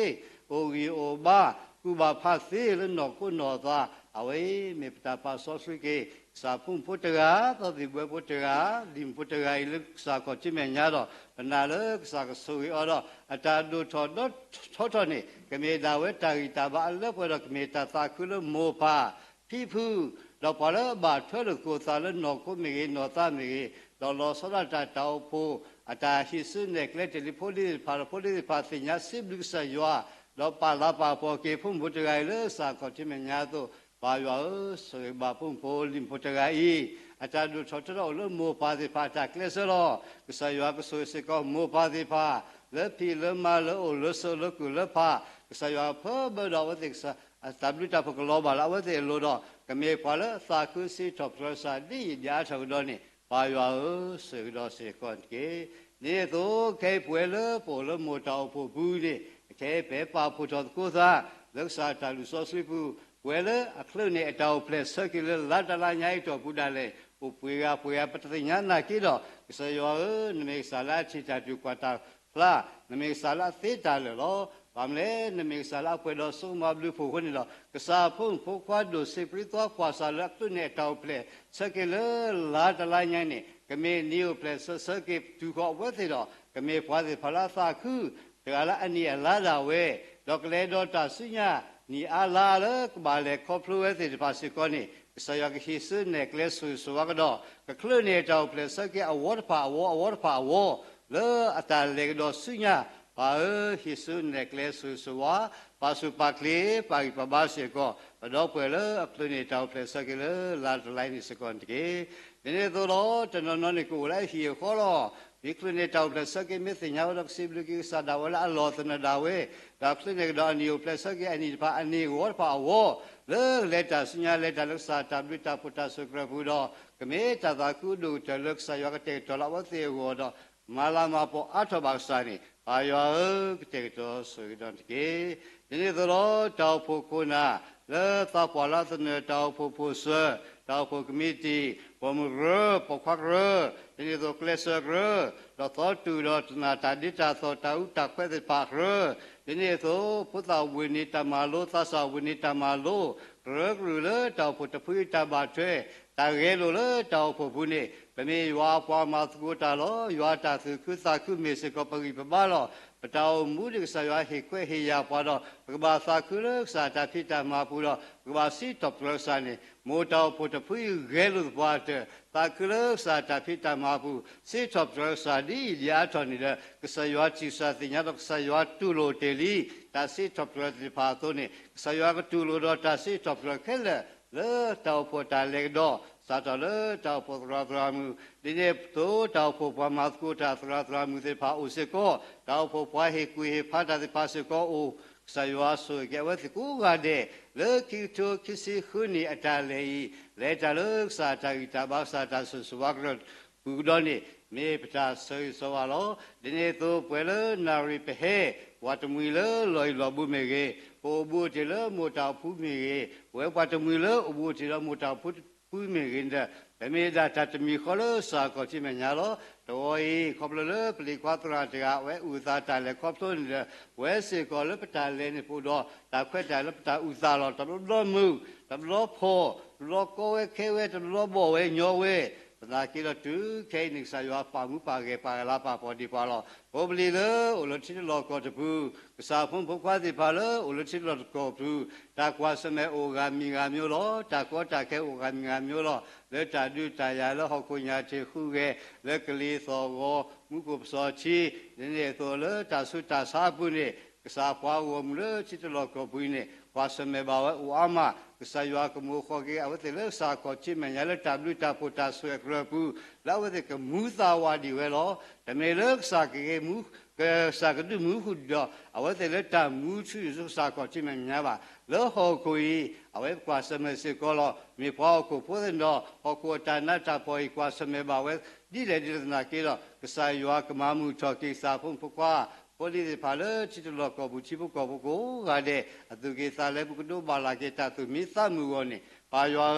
โอวีโอบากูบาพาสีแล้วนอกุนอตาเอาไว้มีปตาปาสอสุเกสาพุ่มพุทธะตอดิบพุทธะดิมพุทธะอิลสาก็จิเมญาดอปนาเลสาก็สุยอดออาจารย์ดูทอดทอนี่ก็มีดาเวตากิตาบาอัลเลปรกมีตาตาคุลโมปาพี่ผู้เราพอแล้วบาดเท่ากูตาลนอกุมีนอตามีเราลอสระตาเตาปูอาจารย์ฮิสุเนกเลติลิโพลิพาโพลิพาสิญญาสิบลุกสยาเราปาลาปาปอเกพุ่มพุทธะอิลสาก็จิเมญาโตปายว่าสวยบาปุ่มโพลิมพุทธะอีอาจารย์ดูชดเราเริ่มโมปาติภาจากเลสโลก็สยาก็สวยสิก็โมปาติภาเลพีเลมาเลโอเลสเลกุเลพาก็สยาเพิ่มเบอร์ดาวติกษาตับลิตาพกลอบาลาวติโลดก็มีพอเลสาคุสิทบรสาดียาชาวดอนี่ปายว่าสวยดอสิก่อนเกนี่ตัวเคยป่วยเลโปเลโมตาวผู้บุรีเคยเปปาผู้ทอดกุศลรักษาตาลุสสุผู้เวลาอัคลเนี่ยดาวเพลสกิลลาดลาญายตัวพุดาเลอุปยาปฏิญาณกิโลสยอนเมสาลาชิตาจุกวาตาพลานเมสาลาเตตาเลโลบามเลนเมสาลาเปโดสุมาบลูผู้คนนี่โลกษาพุ่งผู้ควาดูสิปริตัวควาสาลักตุเนี่ยดาวเพลสกิลลาดลาญายเนี่ยก็มีนิวเพลสกิจุกวาติโลก็มีพาดิพลาสาคือแต่ละอันนี้ลาดาเวดอกเลดอตาสุญญานี่อาลาเลกบาเลคอพลูเวติภาษิกอนี่สยากฮิสุเนกเลสุสวากดอก็คลื่นเนี่ยเจ้าเพลสกิอวอร์พาอวอร์พาอวเลอตาเลกดอสุญญาปาฮิสุเนกเลสุสวาปาสุปาคลีปาอิปบาษิกอดอเปเลคลื่นเนี่ยเจ้าเพลสกิเลลาดไลนิสกอนติเกเนี่ยตัวโลตนนนิกูไลฮิขอลอวิคลเนตาวเพลสกิมิสิญญาวดักซิบลุกิสาดาวละอัลลอฮ์ตนดาเวดักคลเนกดานิวเพลสกิอันนี้พาอันนี้วอร์พาวอเลตาสัญญาเลตาลักษาตาบิตาพุทธสุกรบุดอกเมตาตาคูดูเตลักษายกเตตลาวเตวอดมาลามาปออัตบักษานีปายกเตตสุกดันเกนี่ตลอดตาวพุกุนาเลตาปอลาตเนตาวพุพุสตาวพุกมิติปมเรปควักเรนี่ตัวเคลสเรเราทอดตูเราตนาตาดิตาโซตาอุตักเวติปากเรนี่ตัวพุทธาวินิตามาโลทัสสาวินิตามาโลเรกหรือเลตาวพุทธพุทธาบาเทตาเกโลเลตาวพุพุนีเป็นมีวาปามาสกุตาโลยวาตาสุขุสาคุเมสกปริปบาโลปะตาวมูดิกสายาเฮเควเฮียปาโลปะบาสาคุเลสาตาพิตามาปุโลปะบาสิตปรสานีโมตาวพุทธพุทธเกลุบาเตตาคุเลสาตาพิตามาปุสิตปรสาดียาทอนิเลกสายาจิสาติญาตกสายาตุโลเตลีตาสิตปรติภาโตนีสายากตุโลดตาสิตปรเคเลเลตาวพุทธาเลกดอสาตเลตาวพุทธราตรามุดิเนปโตตาวพุทธมาสกุตาตราตรามุเตภาอุเสโกตาวพุทธเฮกุเฮพาตาติภาเสโกอุสายาสุเกวติกูกาเดเลกิโตคิสิขุนีอัตาเลเลตาเลสาตาอิตาบาสาตาสุสวากรปุดอนีเมปตาเสยสวาโลดิเนโตเปเลนาริเปเฮวัตมุยเลลอยลอบุเมเกโปบูติเลโมตาพุเมเกเววัตมุยเลอบูติเลโมตาพุพุเมเกนเดเปเมดาตัตมีขอเลสาก็จิเมญาโลโตอีขอบเลปลิควาตราตะเวอุตาตาเลขอบตุนเวสิกอเลปตาเลนปุดอตาเควตาเลปตาอุตาลอตะลอมูตะลอพอลอโกเวเคเวตะลอบ่เวญอเว နာကိလတူခဲနိဆာယောပါမှုပါကေပါလာပါပေါ်ဒီပါလောဘောပလီလေအိုလတိလောကောတဘူးကစားဖုံဘခွားဒီပါလောအိုလတိလောကောဘူးတာကွာစမဲအိုဂါမီဂါမျိုးလောတာကောတာခဲအိုဂါမီဂါမျိုးလောလေတာဒူတာယာလောဟောကုညာချေခုကေလေကလေးသောကိုမူကိုပစောချီနေသောလေတာဆုတာစာပုနေကစားပွားဝမလေချစ်လောကောဘူးနေကွာစမဲဘာဝဝါမကစားယောကမိုခောကေအဝတေလေစာကောချီမညာလေတာဘလူတာပိုတာဆွေကရဘူးလာဝတေကမူသာဝါဒီဝဲလောတမေလေစာကေမူကစားကဒူမူခုဒေါအဝတေလေတာမူချူစာကောချီမညာပါလောဟောကိုီအဝဲကွာစမဲစေကောလောမြေပွားကိုပိုးတဲ့တော့ဟောကိုတာနတ်တာပေါ်ကွာစမဲဘာဝဲဒီလေဒီနာကေလောကစားယောကမမှုချောကိစာဖုံဖကွာပေါ်လီဖာလေချစ်လောကောဘူးချီဘကောဘကိုကတဲ့အသူကေစာလဲဘကဒိုဘာလာကေတာသူမိသမူဝနေပါယော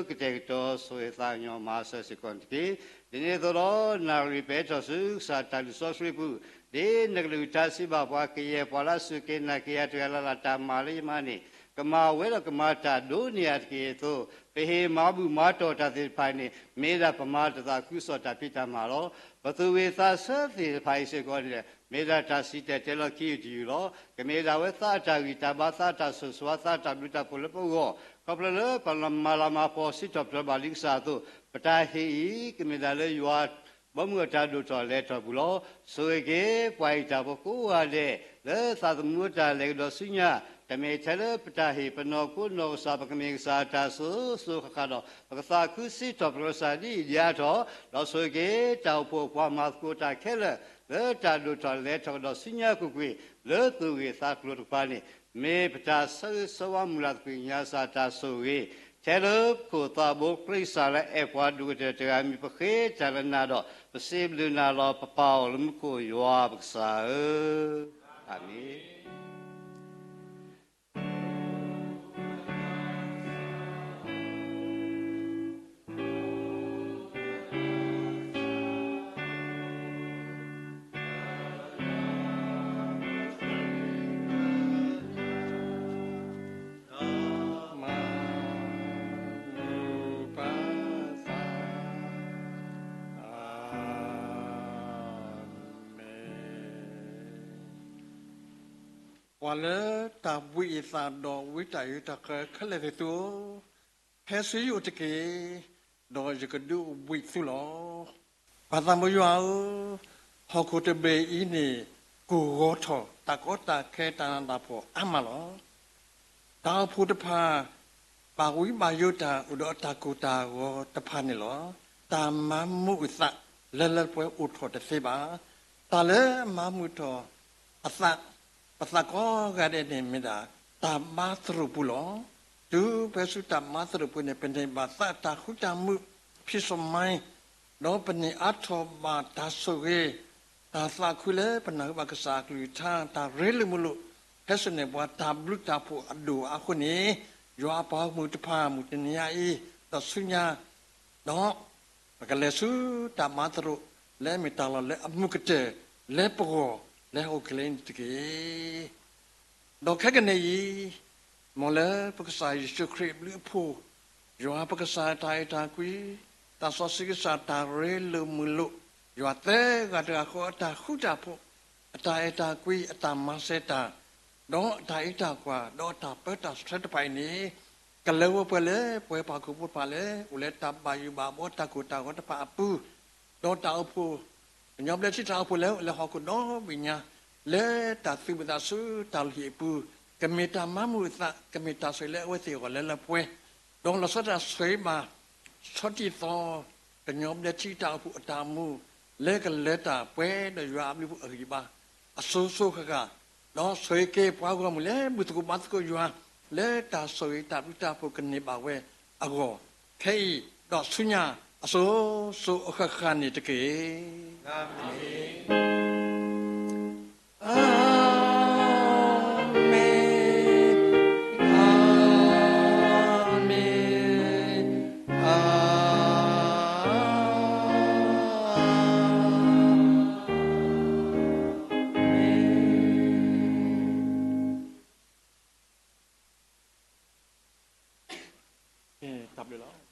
ကတဲ့တော်ဆွေသာညောမာဆစကွန်တီဒီနေ့တော့နာရီပဲတော်စုစာတလူဆောဆွေဘူးဒီနဂလူတာစီဘာဘွားကေရပေါ်လာစုကေနာကေရတရလာတာမာလီမနီကမာဝဲတော့ကမာတာဒိုနီယတ်ကေသို့ပေဟေမာဘူးမာတော်တာဒီဖိုင်နေမေဒါပမာတသာကုစောတာပိတမာရောဘသူဝေသာဆသေဖိုင်စေကောလေမေဒါတာစီတဲတဲလကီဂျီရောကမေဒါဝဲသာတာဂီတာဘာသာတာဆဆွာသာတာဘလူတာပိုလပိုရောကပလလေပလမာလာမာပေါ်စီတော့ပဘာလိစာသို့ပတာဟေကမေဒါလေယွာဘမှုတာဒိုတော်လဲတော်ဘူးလို့ဆိုကေပွိုင်တာဘကိုဝါတဲ့လေသာသမှုတာလေတော့ဆုညာတမေချလပတာဟေပနောကုနောစာပကမေစာတာဆုခခတော့ပကသာကုစီတော်ပရစာဒီရာတော့တော့ဆိုကေတောက်ဖို့ပွားမကိုတာခဲလေတာဒိုတော်လဲတော်တော့ဆုညာကုကွေလေသူကေသာကလို့တပါနေမေပတာဆဝမူလာကွေညာစာတာဆိုကေချဲလို့ကိုတာဘုပရိစာလဲအပွားဒုတဲ့တရားမိပခေချလနာတော့ပစေဘလူနာလောပပေါလမကိုယောပစာအာမင်ဝါလေတာဝိသာတော်ဝိတယတကခလေတူဟဲဆီယုတကေဒေါ်ဂျကဒူဝိသုလောဘာသမယောဟောကုတဘေအင်းနီကိုဂောထောတကောတာခဲတန်တာဖို့အမလောတာဖုတဖာပါဝိမာယုတာဥဒတာကုတာကိုတဖာနေလောတာမမှုသလဲလဲပွဲဥထောတစေပါတာလဲမမှုတော်အသပသကောကတဲ့နေမြတာတာမသရုပုလောဒုပစုတာမသရုပုနေပနေဘာသတာခုတမှုဖြစ်စမိုင်းတော့ပနေအထောဘာတာဆိုရေတာသခုလေပနာဘကစားကလူထာတာရဲလမှုလို့ဟဲ့စနေဘွာတာဘလူတာဖို့အဒူအခုနေရွာပေါမှုတဖာမှုတနေအေးတော့ဆုညာတော့ဘကလေစုတာမသရုလဲမီတာလဲအမှုကတဲ့လဲပေါ်လဲဟုတ်ကလင်းတကေတော့ခက်ကနေမော်လဲပက္ကစားယေရှုခရစ်လူဖို့ယောပက္ကစားတိုင်တာကွီတာဆောစီကစားတာရဲလူမလို့ယောတဲ့ကတခေါ်တာခုတာဖို့အတာအတာကွီအတာမဆက်တာတော့အတာအတာကွာတော့တာပတ်တာစထပိုင်နေကလောပွဲလေပွဲပါခုပုပါလေဦးလက်တာပါယူပါဘောတာကိုတာကိုတပါပူတော့တာဖို့ညောင်လက်ချစ်တာဖို့လဲဟောကိုတော့ဝိညာလဲတာသိမတာဆူတာလီပူကမေတာမမှုသကမေတာဆွေလဲဝဲစီကိုလဲပွဲတော့လစတာဆွေမှာစောတိသောညောင်လက်ချစ်တာဖို့အတာမှုလဲကလက်တာပွဲတော့ရွာမှုအရိပါအဆိုးဆိုးခကတော့ဆွေကေပွားကမှုလဲဘုသူကမတ်ကိုရွာလဲတာဆွေတာပိတာဖို့ကနေပါဝဲအကောခဲတော့ဆုညာအဆိုးဆိုးအခခဏနေတကေအာမင်အာမင်အာမင်အာမင်တပ်လို့